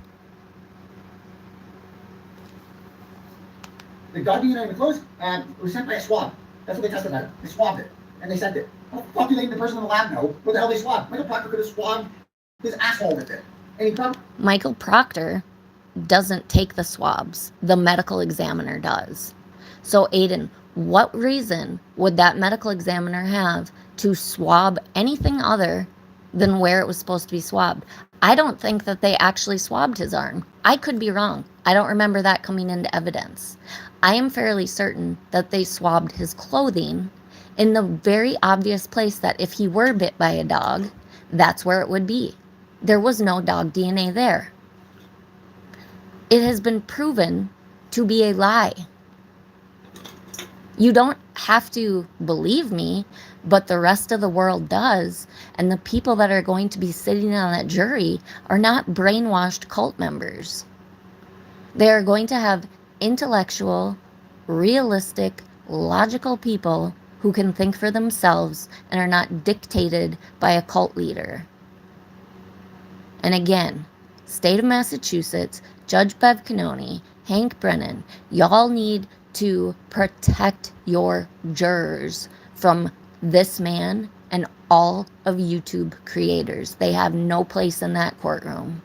The dog DNA in the clothes it was sent by a swab. That's what they tested out. They swabbed it, and they sent it. How the fuck do they the person in the lab know what the hell they swabbed? Michael Proctor could have swabbed his asshole with it. Any problem? Michael Proctor doesn't take the swabs. The medical examiner does. So, Aiden, what reason would that medical examiner have to swab anything other than where it was supposed to be swabbed? I don't think that they actually swabbed his arm. I could be wrong. I don't remember that coming into evidence. I am fairly certain that they swabbed his clothing in the very obvious place that if he were bit by a dog, that's where it would be. There was no dog DNA there. It has been proven to be a lie. You don't have to believe me, but the rest of the world does. And the people that are going to be sitting on that jury are not brainwashed cult members. They are going to have intellectual, realistic, logical people who can think for themselves and are not dictated by a cult leader. And again, state of Massachusetts, Judge Bev Canoni, Hank Brennan, y'all need to protect your jurors from this man and all of YouTube creators. They have no place in that courtroom.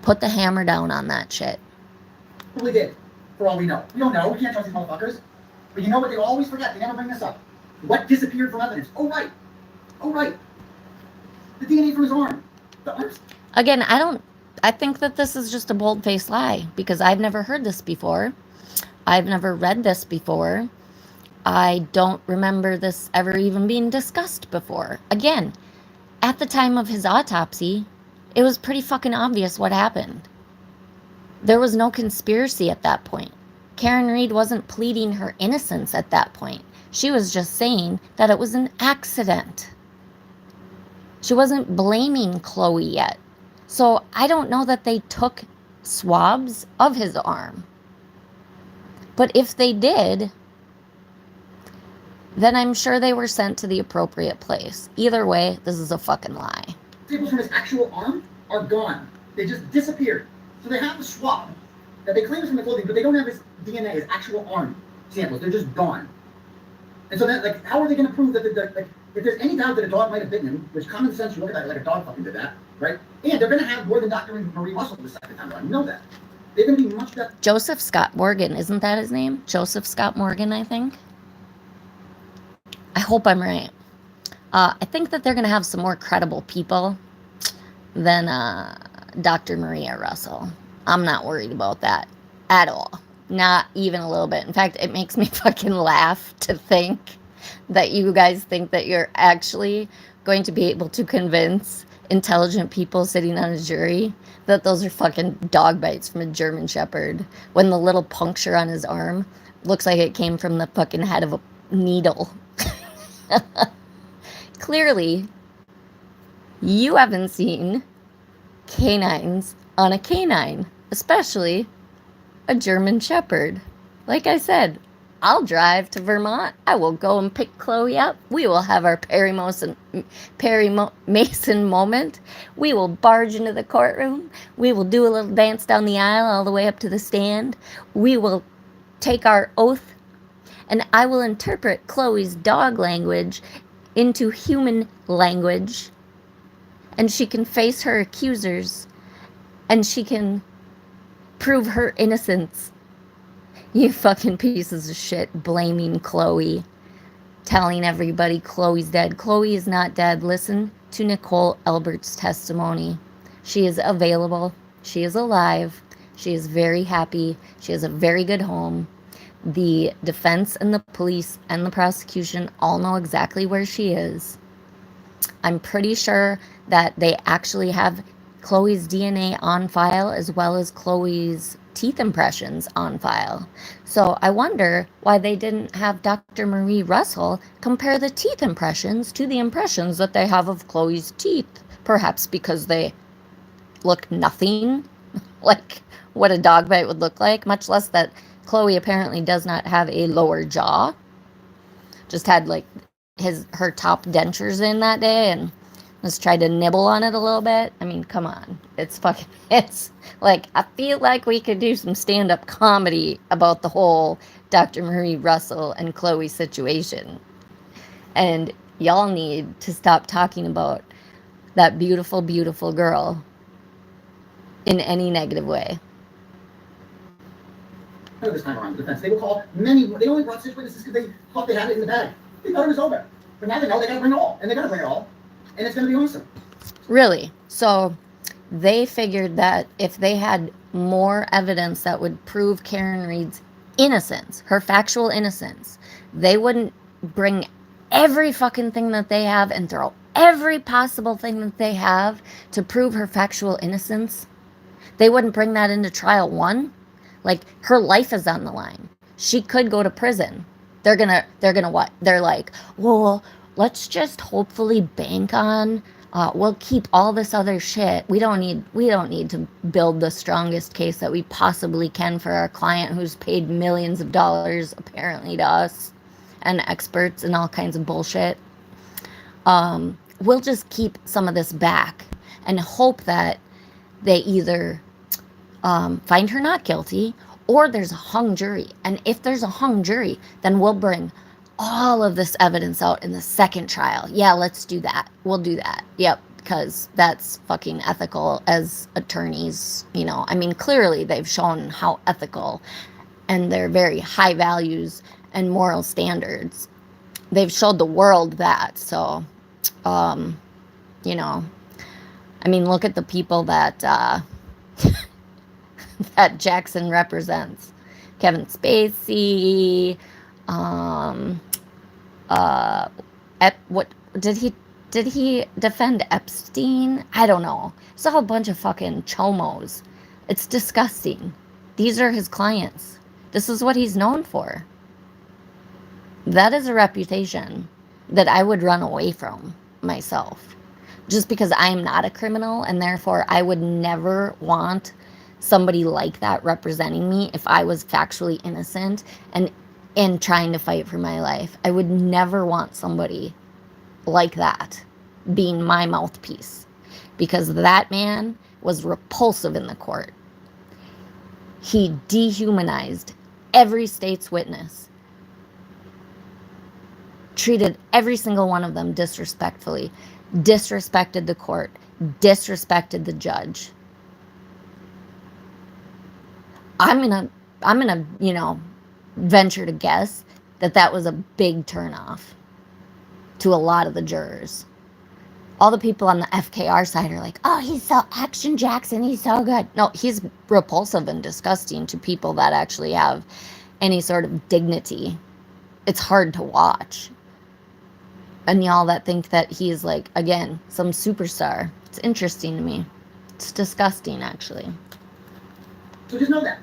Put the hammer down on that shit. Probably did, for all we know. We don't know. We can't trust these motherfuckers. But you know what? They always forget. They never bring this up. What disappeared from evidence? Oh, right. Oh, right. The DNA from his arm. The arms. Again, I think that this is just a bold-faced lie because I've never heard this before. I've never read this before. I don't remember this ever even being discussed before. Again, at the time of his autopsy, it was pretty fucking obvious what happened. There was no conspiracy at that point. Karen Read wasn't pleading her innocence at that point. She was just saying that it was an accident. She wasn't blaming Chloe yet. So I don't know that they took swabs of his arm. But if they did, then I'm sure they were sent to the appropriate place. Either way, this is a fucking lie. Samples from his actual arm are gone. They just disappeared. So they have the swab that they claim is from the clothing, but they don't have his DNA, his actual arm samples. They're just gone. And so that, like, how are they going to prove that, like, if there's any doubt that a dog might have bitten him, which common sense, you look at that like a dog fucking did that, right? And they're going to have more than Dr. Marie Russell the second time around. You know that. They're going to be much better. Joseph Scott Morgan, isn't that his name? Joseph Scott Morgan, I think. I hope I'm right. I think that they're going to have some more credible people than Dr. Maria Russell. I'm not worried about that at all. Not even a little bit. In fact, it makes me fucking laugh to think that you guys think that you're actually going to be able to convince intelligent people sitting on a jury that those are fucking dog bites from a German Shepherd when the little puncture on his arm looks like it came from the fucking head of a needle. Clearly, you haven't seen canines on a canine, especially a German Shepherd. Like I said, I'll drive to Vermont. I will go and pick Chloe up. We will have our Perry Mason moment. We will barge into the courtroom. We will do a little dance down the aisle all the way up to the stand. We will take our oath, and I will interpret Chloe's dog language into human language, and she can face her accusers, and she can prove her innocence. You fucking pieces of shit blaming Chloe, telling everybody Chloe's dead. Chloe is not dead. Listen to Nicole Albert's testimony. She is available. She is alive. She is very happy. She has a very good home. The defense and the police and the prosecution all know exactly where she is. I'm pretty sure that they actually have Chloe's DNA on file as well as Chloe's teeth impressions on file. So I wonder why they didn't have Dr. Marie Russell compare the teeth impressions to the impressions that they have of Chloe's teeth. Perhaps because they look nothing like what a dog bite would look like, much less that Chloe apparently does not have a lower jaw. Just had like her top dentures in that day and was trying to nibble on it a little bit. I mean, come on. It's like, I feel like we could do some stand-up comedy about the whole Dr. Marie Russell and Chloe situation. And y'all need to stop talking about that beautiful, beautiful girl in any negative way. This time around, the defense, they will call many, they only brought 6 witnesses because they thought they had it in the bag. They thought it was over. But now they know they gotta bring it all. And they gotta bring it all. And it's gonna be awesome. Really? So they figured that if they had more evidence that would prove Karen Read's innocence, her factual innocence, they wouldn't bring every fucking thing that they have and throw every possible thing that they have to prove her factual innocence. They wouldn't bring that into trial one. Like, her life is on the line. She could go to prison. They're gonna what? They're like, well, let's just hopefully bank on, we'll keep all this other shit. We don't need to build the strongest case that we possibly can for our client who's paid millions of dollars, apparently, to us and experts and all kinds of bullshit. We'll just keep some of this back and hope that they either find her not guilty, or there's a hung jury. And if there's a hung jury, then we'll bring all of this evidence out in the second trial. Yeah, let's do that. We'll do that. Yep, because that's fucking ethical as attorneys, you know. I mean, clearly they've shown how ethical and their very high values and moral standards. They've showed the world that. So, you know, I mean, look at the people that that Jackson represents. Kevin Spacey, what did he defend Epstein? I don't know. It's a whole bunch of fucking chomos. It's disgusting. These are his clients. This is what he's known for. That is a reputation that I would run away from myself. just because I'm not a criminal, and therefore I would never want somebody like that representing me if I was factually innocent and trying to fight for my life. I would never want somebody like that being my mouthpiece, because that man was repulsive in the court. He dehumanized every state's witness, treated every single one of them disrespectfully, disrespected the court, disrespected the judge. I'm gonna, venture to guess that that was a big turnoff to a lot of the jurors. All the people on the FKR side are like, oh, he's so Action Jackson, he's so good. No, he's repulsive and disgusting to people that actually have any sort of dignity. It's hard to watch. And y'all that think that he's like, again, some superstar. It's interesting to me. It's disgusting, actually. So just know that.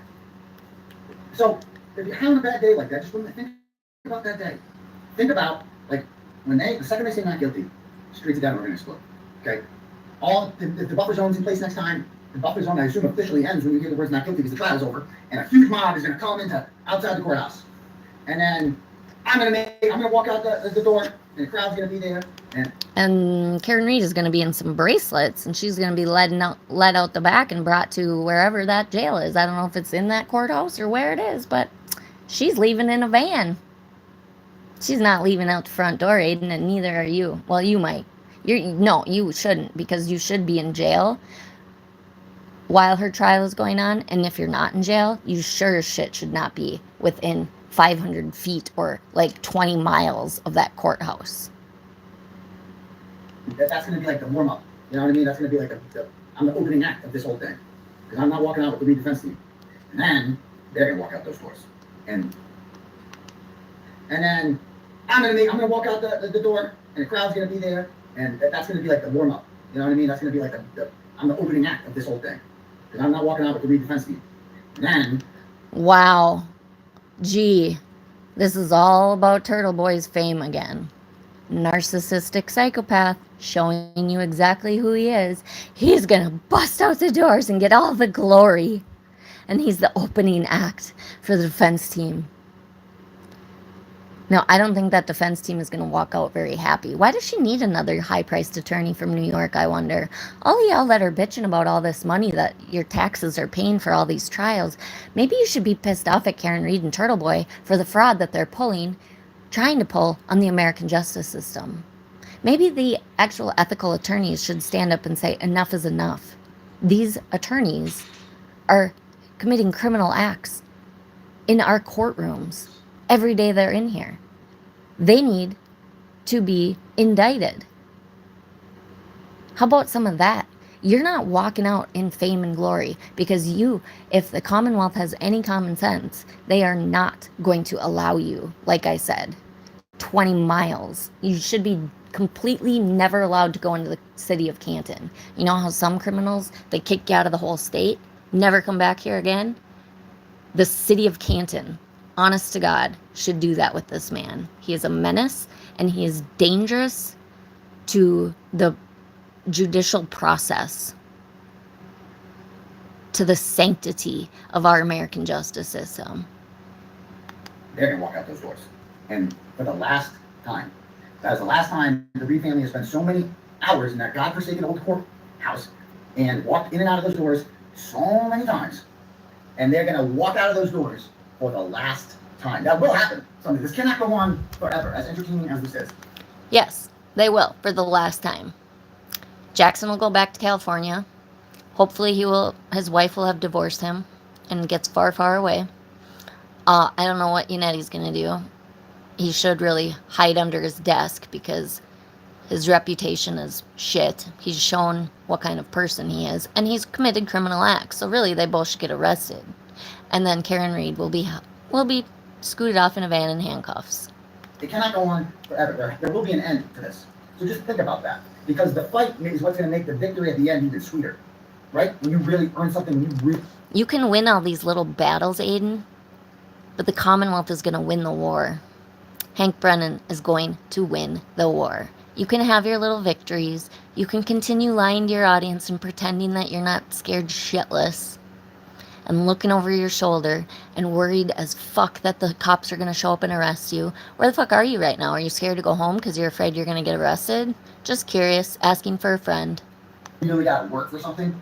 So if you're having a bad day like that, just think about that day. Think about, like, the second they say not guilty, streets of Denver are going to explode. Okay? If the buffer zone's in place next time, the buffer zone, I assume, officially ends when you hear the words not guilty because the trial's over, and a huge mob is going to come into outside the courthouse. And then I'm going to walk out the door, and the crowd's going to be there. And Karen Read is going to be in some bracelets, and she's going to be led out the back and brought to wherever that jail is. I don't know if it's in that courthouse or where it is, but she's leaving in a van. She's not leaving out the front door, Aiden, and neither are you. Well, you might. No, you shouldn't, because you should be in jail while her trial is going on. And if you're not in jail, you sure as shit should not be within 500 feet or like 20 miles of that courthouse. That's going to be like the warm-up. You know what I mean? That's going to be like I'm the opening act of this whole thing. Because I'm not walking out with the Read defense team. And then they're going to walk out those doors. And then I'm gonna walk out the door, and the crowd's gonna be there, and that's gonna be like the warm up. You know what I mean? That's gonna be like I'm the opening act of this whole thing, because I'm not walking out with the Read defense team. And then, wow, gee, this is all about Turtle Boy's fame again. Narcissistic psychopath showing you exactly who he is. He's gonna bust out the doors and get all the glory, and he's the opening act for the defense team. No, I don't think that defense team is going to walk out very happy. Why does she need another high-priced attorney from New York, I wonder? All y'all that are bitching about all this money that your taxes are paying for all these trials, maybe you should be pissed off at Karen Read and Turtle Boy for the fraud that they're trying to pull on the American justice system. Maybe the actual ethical attorneys should stand up and say, enough is enough. These attorneys are committing criminal acts in our courtrooms every day they're in here. They need to be indicted. How about some of that? You're not walking out in fame and glory because if the Commonwealth has any common sense, they are not going to allow you, like I said, 20 miles. You should be completely never allowed to go into the city of Canton. You know how some criminals, they kick you out of the whole state, never come back here again? The city of Canton, honest to God, should do that with this man. He is a menace, and he is dangerous to the judicial process, to the sanctity of our American justice system. They're going to walk out those doors. And for the last time, that is the last time the Read family has spent so many hours in that godforsaken old courthouse and walked in and out of those doors so many times. And they're going to walk out of those doors for the last time. That will happen someday. This cannot go on forever, as entertaining as this is. Yes, they will, for the last time. Jackson will go back to California. Hopefully his wife will have divorced him and gets far, far away. I don't know what Unetti's going to do. He should really hide under his desk because his reputation is shit. He's shown what kind of person he is, and he's committed criminal acts. So really, they both should get arrested. And then Karen Read will be scooted off in a van in handcuffs. It cannot go on forever. There will be an end to this. So just think about that. Because the fight is what's going to make the victory at the end even sweeter. Right? When you really earn something, You can win all these little battles, Aiden, but the Commonwealth is going to win the war. Hank Brennan is going to win the war. You can have your little victories. You can continue lying to your audience and pretending that you're not scared shitless and looking over your shoulder and worried as fuck that the cops are going to show up and arrest you. Where the fuck are you right now? Are you scared to go home because you're afraid you're going to get arrested? Just curious, asking for a friend. You really got to work for something.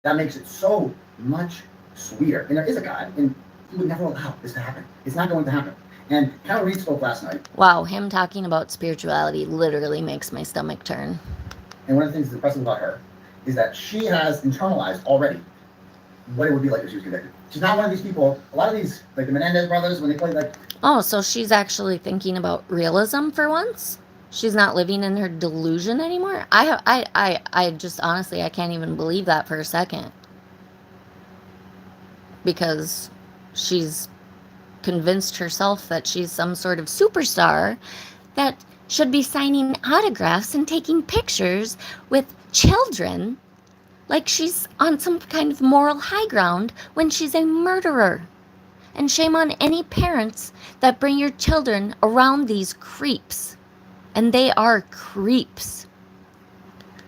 That makes it so much sweeter. And there is a God, and he would never allow this to happen. It's not going to happen. And Karen Read spoke last night. Wow, him talking about spirituality literally makes my stomach turn. And one of the things that's impressive about her is that she has internalized already what it would be like if she was convicted. She's not one of these people, a lot of these, like the Menendez brothers, when they play like... Oh, so she's actually thinking about realism for once? She's not living in her delusion anymore? I just, honestly, I can't even believe that for a second. Because she's convinced herself that she's some sort of superstar that should be signing autographs and taking pictures with children like she's on some kind of moral high ground when she's a murderer. And shame on any parents that bring your children around these creeps. And they are creeps.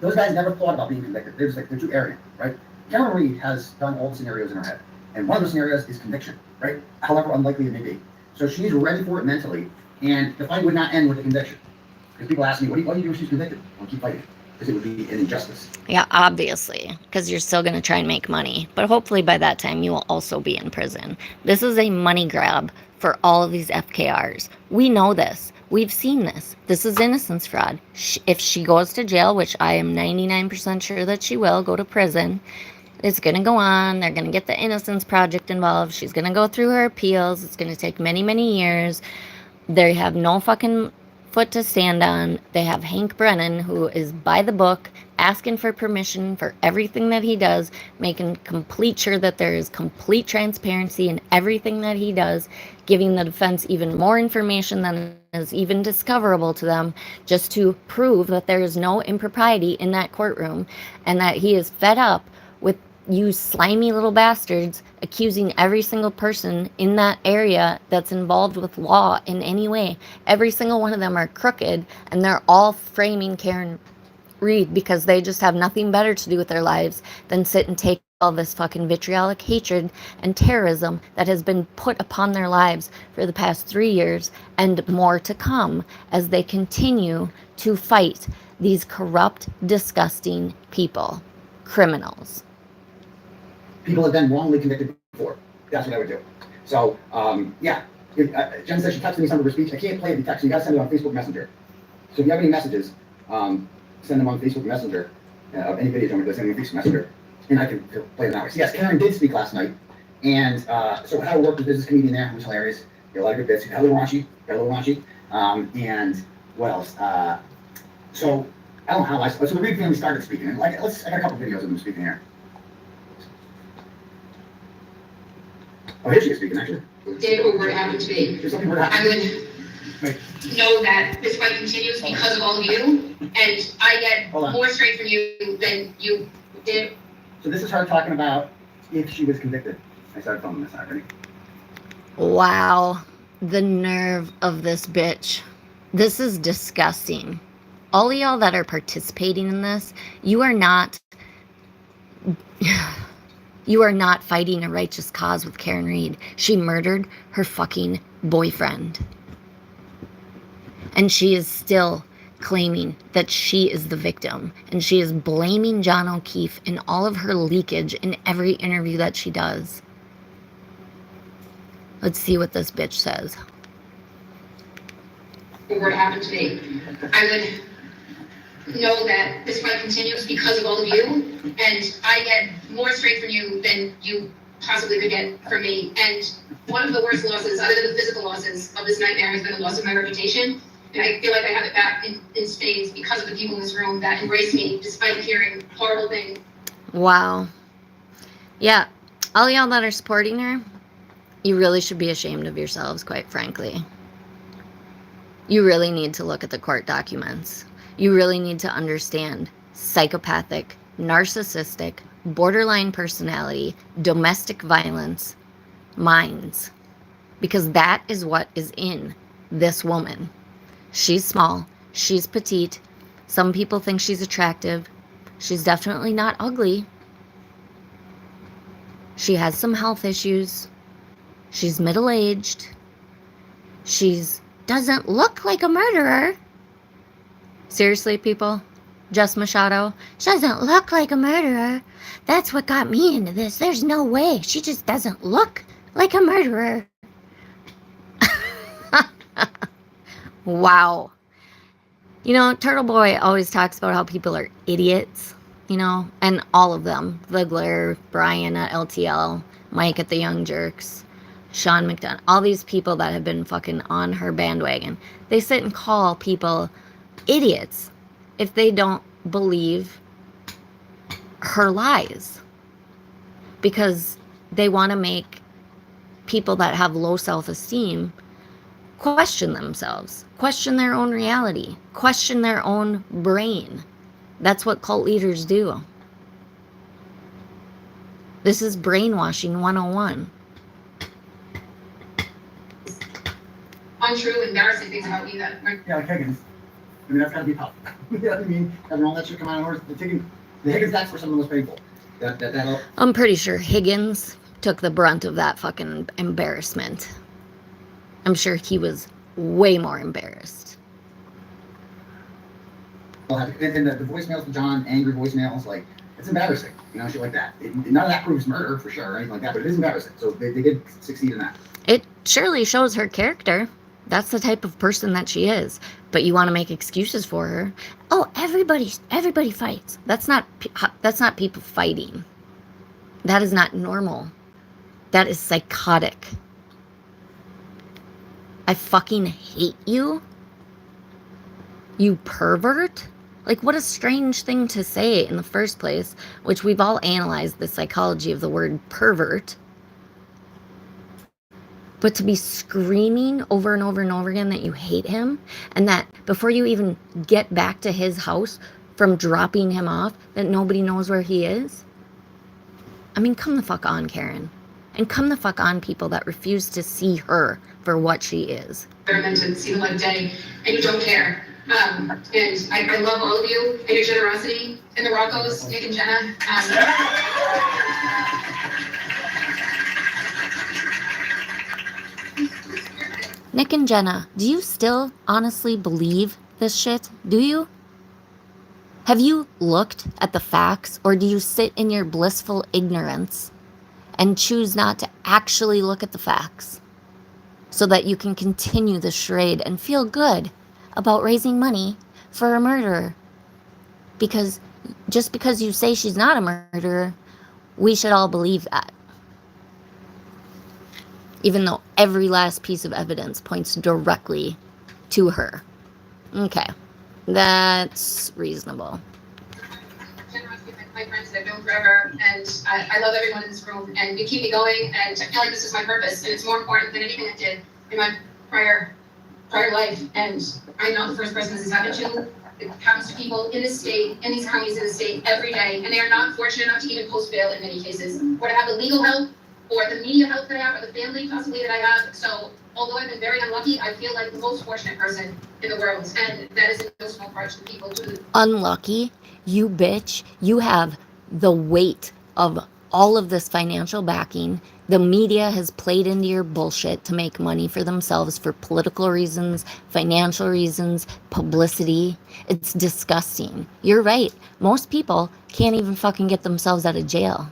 Those guys never thought about being convicted. They're just like, they're too arrogant, right? Karen Read has done all the scenarios in her head. And one of those scenarios is conviction, right? However unlikely it may be. So she's ready for it mentally, and the fight would not end with the conviction. Because people ask me, what do you do if she's convicted? I'll keep fighting. Because it would be an injustice. Yeah, obviously. Because you're still going to try and make money. But hopefully by that time you will also be in prison. This is a money grab for all of these FKRs. We know this. We've seen this. This is innocence fraud. If she goes to jail, which I am 99% sure that she will, go to prison, it's going to go on. They're going to get the Innocence Project involved. She's going to go through her appeals. It's going to take many, many years. They have no fucking foot to stand on. They have Hank Brennan, who is by the book, asking for permission for everything that he does, making complete sure that there is complete transparency in everything that he does, giving the defense even more information than is even discoverable to them, just to prove that there is no impropriety in that courtroom, and that he is fed up with you slimy little bastards accusing every single person in that area that's involved with law in any way. Every single one of them are crooked, and they're all framing Karen Read because they just have nothing better to do with their lives than sit and take all this fucking vitriolic hatred and terrorism that has been put upon their lives for the past 3 years and more to come as they continue to fight these corrupt, disgusting people, criminals. People have been wrongly convicted before. That's what I would do. So, yeah. Jen says she texted me some of her speech. I can't play the text. You got to send it on Facebook Messenger. So if you have any messages, send them on Facebook Messenger. Any videos you want me to send them on Facebook Messenger. And I can play them that way. So yes, Karen did speak last night. And so how it worked, the business comedian there, who's hilarious. Got a lot of good bits. Got a little raunchy. And what else? So I don't know how so the Read family started speaking. And I got a couple videos of them speaking here. Oh, here she is speaking, actually. Did or were to happen to me, I would know that this fight continues because of all of you, and I get more strength from you than you did. So this is her talking about if she was convicted. I started filming this already. Wow, the nerve of this bitch. This is disgusting. All of y'all that are participating in this, you are not fighting a righteous cause with Karen Read. She murdered her fucking boyfriend. And she is still claiming that she is the victim. And she is blaming John O'Keefe in all of her leakage in every interview that she does. Let's see what this bitch says. Or were to happen to me, I would know that this fight continues because of all of you, and I get more strength from you than you possibly could get from me. And one of the worst losses, other than the physical losses of this nightmare, has been the loss of my reputation. And I feel like I have it back in spades because of the people in this room that embrace me despite hearing horrible things. Wow. Yeah, all y'all that are supporting her, you really should be ashamed of yourselves, quite frankly. You really need to look at the court documents. You really need to understand psychopathic, narcissistic, borderline personality, domestic violence minds. Because that is what is in this woman. She's small, she's petite, Some people think she's attractive. She's definitely not ugly. She has some health issues. She's middle-aged. She's doesn't look like a murderer. Seriously, people? Jess Machado? She doesn't look like a murderer. That's what got me into this. There's no way. She just doesn't look like a murderer. Wow. You know, Turtle Boy always talks about how people are idiots, you know, and all of them. Vigler, Brian at LTL, Mike at the Young Jerks, Sean McDonough, all these people that have been fucking on her bandwagon. They sit and call people idiots if they don't believe her lies. Because they want to make people that have low self-esteem question themselves, question their own reality, question their own brain. That's what cult leaders do. This is brainwashing 101. Untrue, embarrassing things about me that are. Yeah, like Higgins. I mean, that's gotta be tough. You know what I mean? Having all that shit come out of nowhere. The Higgins acts were some of the most painful. I'm pretty sure Higgins took the brunt of that fucking embarrassment. I'm sure he was way more embarrassed. And the voicemails to John, angry voicemails, like, it's embarrassing. You know, shit like that. None of that proves murder for sure or anything like that, but it is embarrassing. So they did succeed in that. It surely shows her character. That's the type of person that she is. But you want to make excuses for her. Oh, everybody fights. That's not people fighting. That is not normal. That is psychotic. I fucking hate you. You pervert. Like, what a strange thing to say in the first place, which we've all analyzed the psychology of the word pervert. But to be screaming over and over and over again that you hate him, and that before you even get back to his house from dropping him off, that nobody knows where he is. I mean, come the fuck on, Karen. And come the fuck on, people that refuse to see her for what she is. Meant to see the light of day, and you don't care. And I love all of you and your generosity, and the Roccos, Nick and Jenna. Nick and Jenna, do you still honestly believe this shit? Do you? Have you looked at the facts, or do you sit in your blissful ignorance and choose not to actually look at the facts so that you can continue the charade and feel good about raising money for a murderer? Because just because you say she's not a murderer, we should all believe that. Even though every last piece of evidence points directly to her. Okay, that's reasonable. Generosity with my friends that I've known forever, and I love everyone in this room, and you keep me going, and I feel like this is my purpose, and it's more important than anything I did in my prior life, and I'm not the first person this has happened to. It happens to people in this state, in these counties in the state, every day, and they are not fortunate enough to even post bail in many cases, or to have the legal help, or the media help that I have, or the family possibly that I have. So although I've been very unlucky, I feel like the most fortunate person in the world, and that is in no small part to the people who... Unlucky? You bitch. You have the weight of all of this financial backing. The media has played into your bullshit to make money for themselves for political reasons, financial reasons, publicity. It's disgusting. You're right. Most people can't even fucking get themselves out of jail.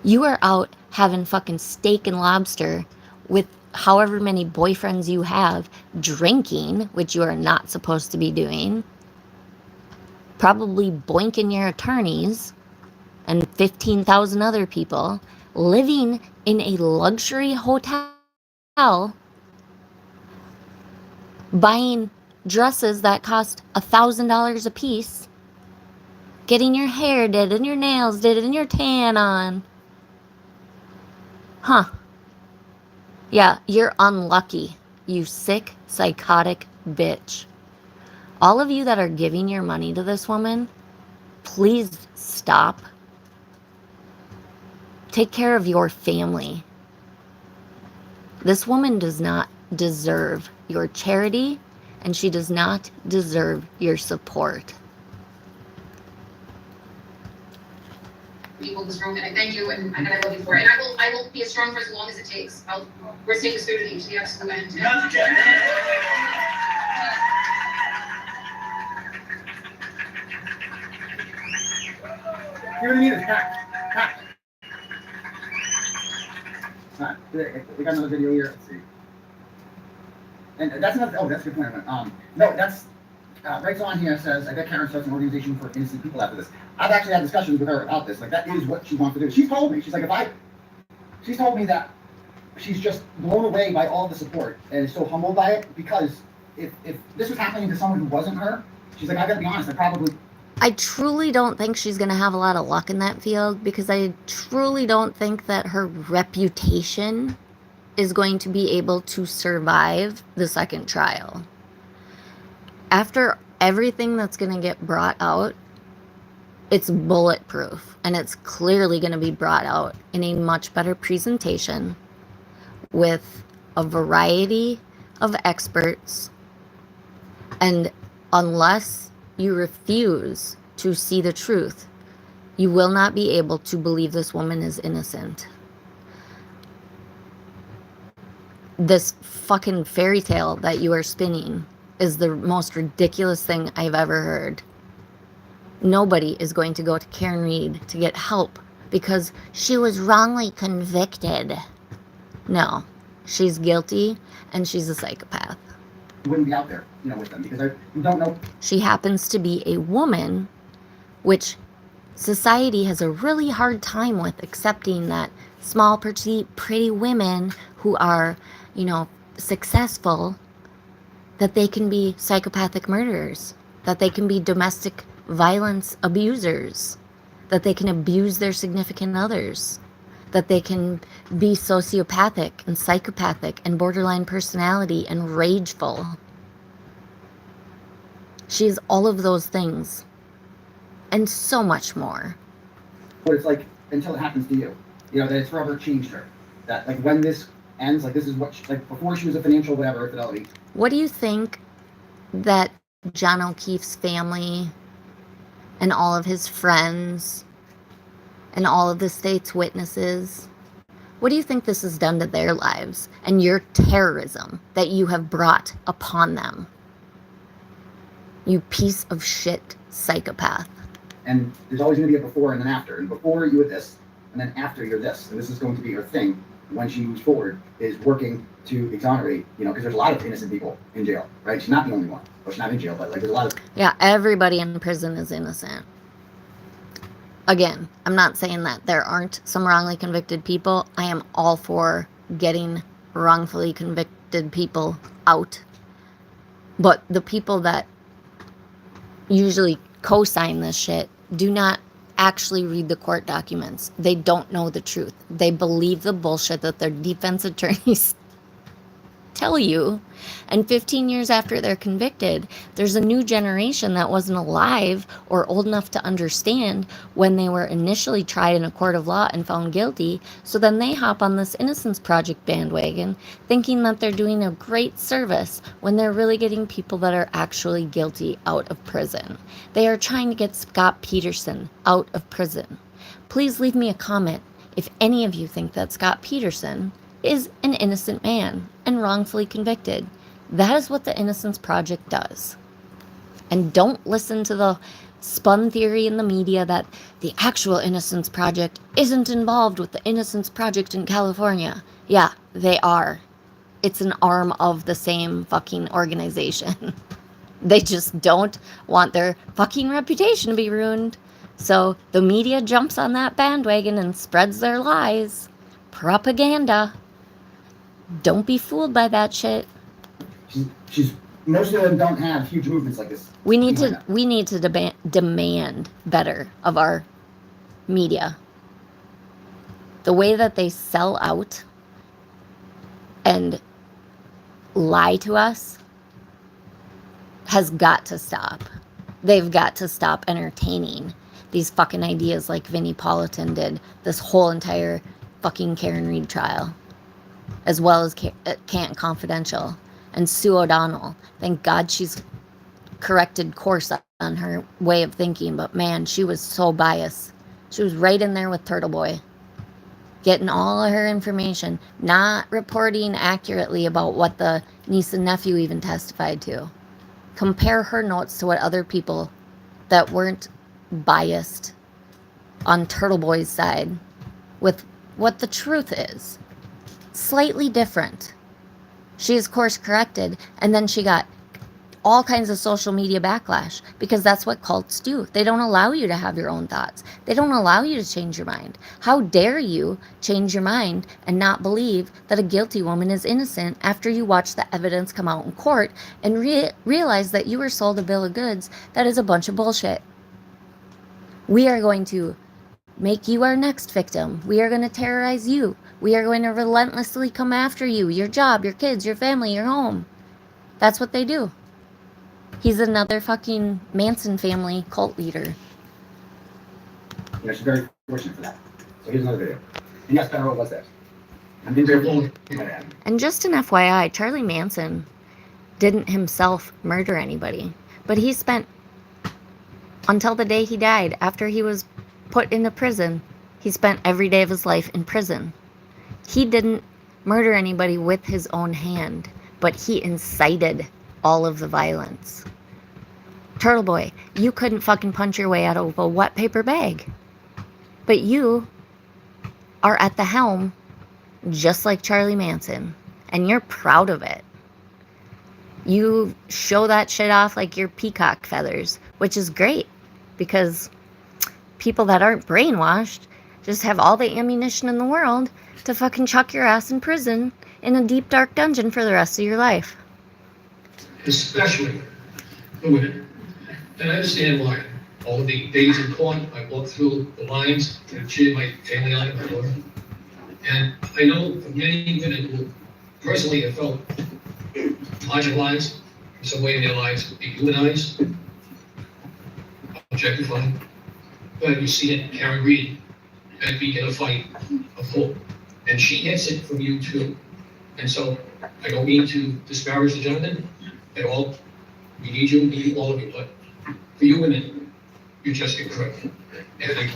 You are out having fucking steak and lobster with however many boyfriends you have, drinking, which you are not supposed to be doing, probably boinking your attorneys and 15,000 other people, living in a luxury hotel, buying dresses that cost $1,000 a piece, getting your hair did and your nails did and your tan on. Huh. Yeah, you're unlucky, you sick, psychotic bitch. All of you that are giving your money to this woman, please stop. Take care of your family. This woman does not deserve your charity, and she does not deserve your support. People in this room, and I thank you, and I love you for it. And I will be as strong for as long as it takes. We're seeing this through to the absolute end. You're gonna need it. Hack. Alright, we got another video here. Let's see. And that's another. Oh, that's a good point. No, that's right on here says, I bet Karen starts an organization for innocent people after this. I've actually had discussions with her about this. Like, that is what she wants to do. She's told me. She's like, she's told me that she's just blown away by all the support and is so humbled by it, because if this was happening to someone who wasn't her, she's like, I gotta be honest, I truly don't think she's going to have a lot of luck in that field, because I truly don't think that her reputation is going to be able to survive the second trial. After everything that's going to get brought out, it's bulletproof, and it's clearly going to be brought out in a much better presentation with a variety of experts. And unless you refuse to see the truth, you will not be able to believe this woman is innocent. This fucking fairy tale that you are spinning is the most ridiculous thing I've ever heard. Nobody is going to go to Karen Read to get help because she was wrongly convicted. No, she's guilty, and she's a psychopath. wouldn't be out there, with them, because you don't know. She happens to be a woman, which society has a really hard time with accepting, that small, pretty women who are, successful, that they can be psychopathic murderers, that they can be domestic violence abusers, that they can abuse their significant others, that they can be sociopathic and psychopathic and borderline personality and rageful. She is all of those things and so much more. But it's like, until it happens to you, that it's forever changed her. That, like, when this ends, like, this is what, before she was a financial whatever, fidelity. What do you think that John O'Keefe's family and all of his friends and all of the state's witnesses, what do you think this has done to their lives and your terrorism that you have brought upon them? You piece of shit psychopath. And there's always going to be a before and an after. And before you were this, and then after you're this. And this is going to be her thing when she moves forward, is working to exonerate, because there's a lot of innocent people in jail, right? She's not the only one. Well, she's not in jail, but there's a lot of... Yeah, everybody in prison is innocent. Again, I'm not saying that there aren't some wrongly convicted people. I am all for getting wrongfully convicted people out. But the people that usually co-sign this shit do not actually read the court documents. They don't know the truth. They believe the bullshit that their defense attorneys tell you. And 15 years after they're convicted, there's a new generation that wasn't alive or old enough to understand when they were initially tried in a court of law and found guilty. So then they hop on this Innocence Project bandwagon thinking that they're doing a great service when they're really getting people that are actually guilty out of prison. They are trying to get Scott Peterson out of prison. Please leave me a comment if any of you think that Scott Peterson is an innocent man and wrongfully convicted. That is what the Innocence Project does. And don't listen to the spun theory in the media that the actual Innocence Project isn't involved with the Innocence Project in California. Yeah, they are. It's an arm of the same fucking organization. They just don't want their fucking reputation to be ruined. So the media jumps on that bandwagon and spreads their lies. Propaganda. Don't be fooled by that shit. She's most of them don't have huge movements like this. We need to demand better of our media. The way that they sell out and lie to us has got to stop. They've got to stop entertaining these fucking ideas like Vinnie Politan did this whole entire fucking Karen Read trial, as well as Canton Confidential. And Sue O'Donnell, thank God she's corrected course on her way of thinking, but man, she was so biased. She was right in there with Turtle Boy, getting all of her information, not reporting accurately about what the niece and nephew even testified to. Compare her notes to what other people that weren't biased on Turtle Boy's side with what the truth is. Slightly different. She is course corrected, and then she got all kinds of social media backlash because that's what cults do. They don't allow you to have your own thoughts. They don't allow you to change your mind. How dare you change your mind and not believe that a guilty woman is innocent after you watch the evidence come out in court and realize that you were sold a bill of goods that is a bunch of bullshit. We are going to make you our next victim. We are going to terrorize you. We are going to relentlessly come after you, your job, your kids, your family, your home. That's what they do. He's another fucking Manson family cult leader. You know, she's very fortunate for that. So here's another video. And yes, Federal was there. I'm in there. And just an FYI, Charlie Manson didn't himself murder anybody, but he spent, until the day he died, after he was put into prison, he spent every day of his life in prison. He didn't murder anybody with his own hand, but he incited all of the violence. Turtle Boy, you couldn't fucking punch your way out of a wet paper bag. But you are at the helm just like Charlie Manson, and you're proud of it. You show that shit off like your peacock feathers, which is great because people that aren't brainwashed just have all the ammunition in the world to fucking chuck your ass in prison in a deep, dark dungeon for the rest of your life. Especially the women. And I understand why. All of the days in court, I walked through the lines to cheer my family on, my daughter. And I know of many women who personally have felt marginalized in some way in their lives, dehumanized, objectified. But you see it, Karen Reed, and begin a fight of hope. And she gets it from you too. And so I don't mean to disparage the gentleman at all. We need all of you, but for you women, you're just incredible. And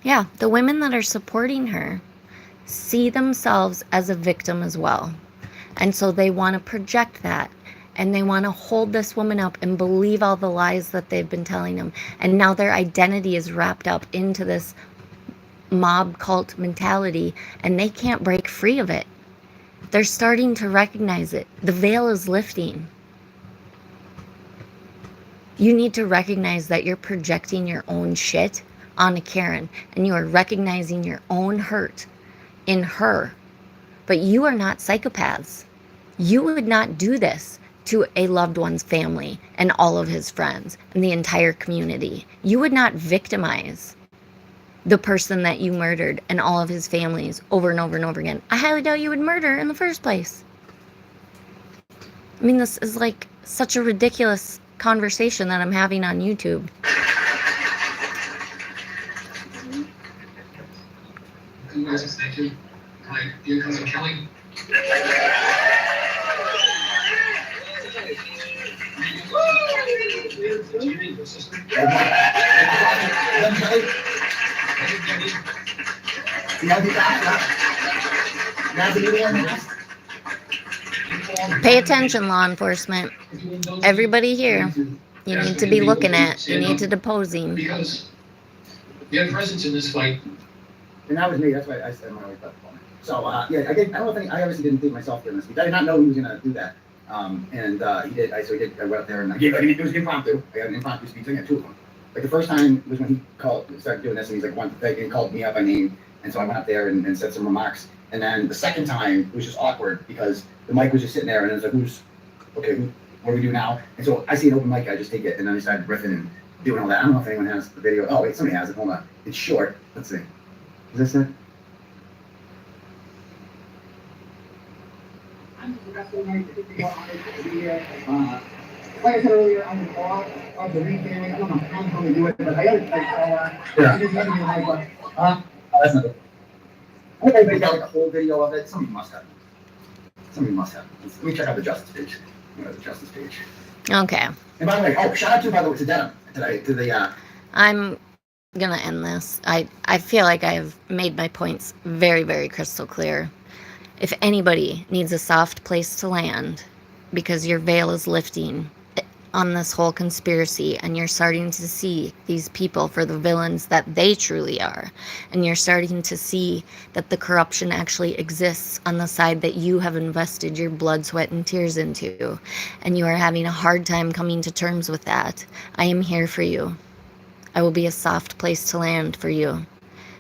yeah, the women that are supporting her see themselves as a victim as well. And so they want to project that. And they want to hold this woman up and believe all the lies that they've been telling them. And now their identity is wrapped up into this mob cult mentality, and they can't break free of it. They're starting to recognize it. The veil is lifting. You need to recognize that you're projecting your own shit onto Karen, and you are recognizing your own hurt in her. But you are not psychopaths. You would not do this to a loved one's family and all of his friends and the entire community. You would not victimize the person that you murdered and all of his families over and over and over again. I highly doubt you would murder in the first place. I mean, this is like such a ridiculous conversation that I'm having on YouTube. thank you. My dear cousin Kelly. Pay attention, law enforcement. Everybody here, you need to be looking at. You need to depose him. Because we have presence in this fight. And that was me. That's why I said my always thought. So yeah, I don't know if I obviously didn't think myself during this speech. I did not know he was going to do that. He did. I went up there and it was impromptu. I got an impromptu speech. I got two of them. Like the first time was when he started doing this, and he's like one thing and called me out by name, and so I went up there and said some remarks. And then the second time it was just awkward because the mic was just sitting there, and it was like, what do we do now? And so I see an open mic, I just take it, and then I started riffing and doing all that. I don't know if anyone has the video. Oh wait, somebody has it. Hold on. It's short. Let's see. Is this it? Like I said earlier, I'm the boss of the Read family. I don't know how I'm going to do it, but I got it. I just had to be like, oh, that's not it. I think everybody got like a whole video of it. Somebody must have. Some of you must have. Let me check out the justice page. The justice page. Okay. And by the way, shout out to, by the way, to Denim today, to the, I'm gonna end this. I feel like I have made my points very, very crystal clear. If anybody needs a soft place to land because your veil is lifting on this whole conspiracy and you're starting to see these people for the villains that they truly are, and you're starting to see that the corruption actually exists on the side that you have invested your blood, sweat, and tears into, and you are having a hard time coming to terms with that, I am here for you. I will be a soft place to land for you.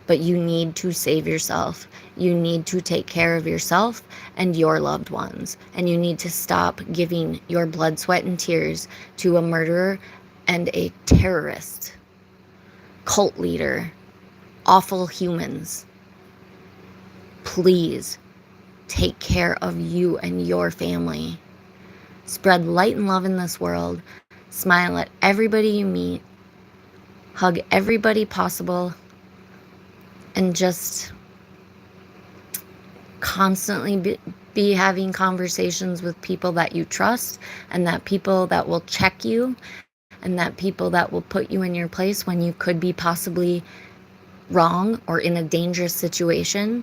But you need to save yourself. You need to take care of yourself and your loved ones. And you need to stop giving your blood, sweat, and tears to a murderer and a terrorist, cult leader, awful humans. Please take care of you and your family. Spread light and love in this world. Smile at everybody you meet. Hug everybody possible. And just constantly be having conversations with people that you trust, and that people that will check you, and that people that will put you in your place when you could be possibly wrong or in a dangerous situation.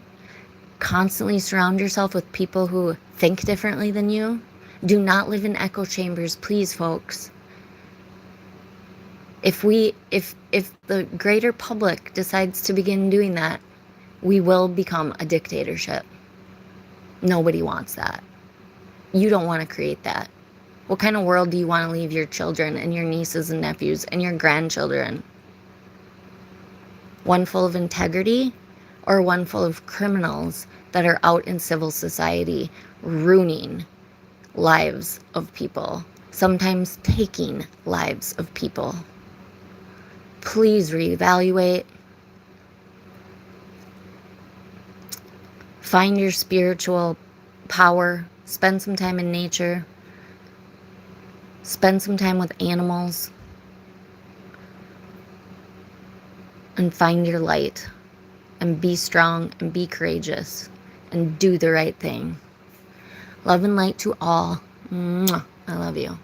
Constantly surround yourself with people who think differently than you. Do not live in echo chambers, please, folks. If the greater public decides to begin doing that, we will become a dictatorship. Nobody wants that. You don't want to create that. What kind of world do you want to leave your children and your nieces and nephews and your grandchildren? One full of integrity, or one full of criminals that are out in civil society ruining lives of people, sometimes taking lives of people? Please reevaluate. Find your spiritual power. Spend some time in nature. Spend some time with animals. And find your light. And be strong and be courageous. And do the right thing. Love and light to all. Mwah. I love you.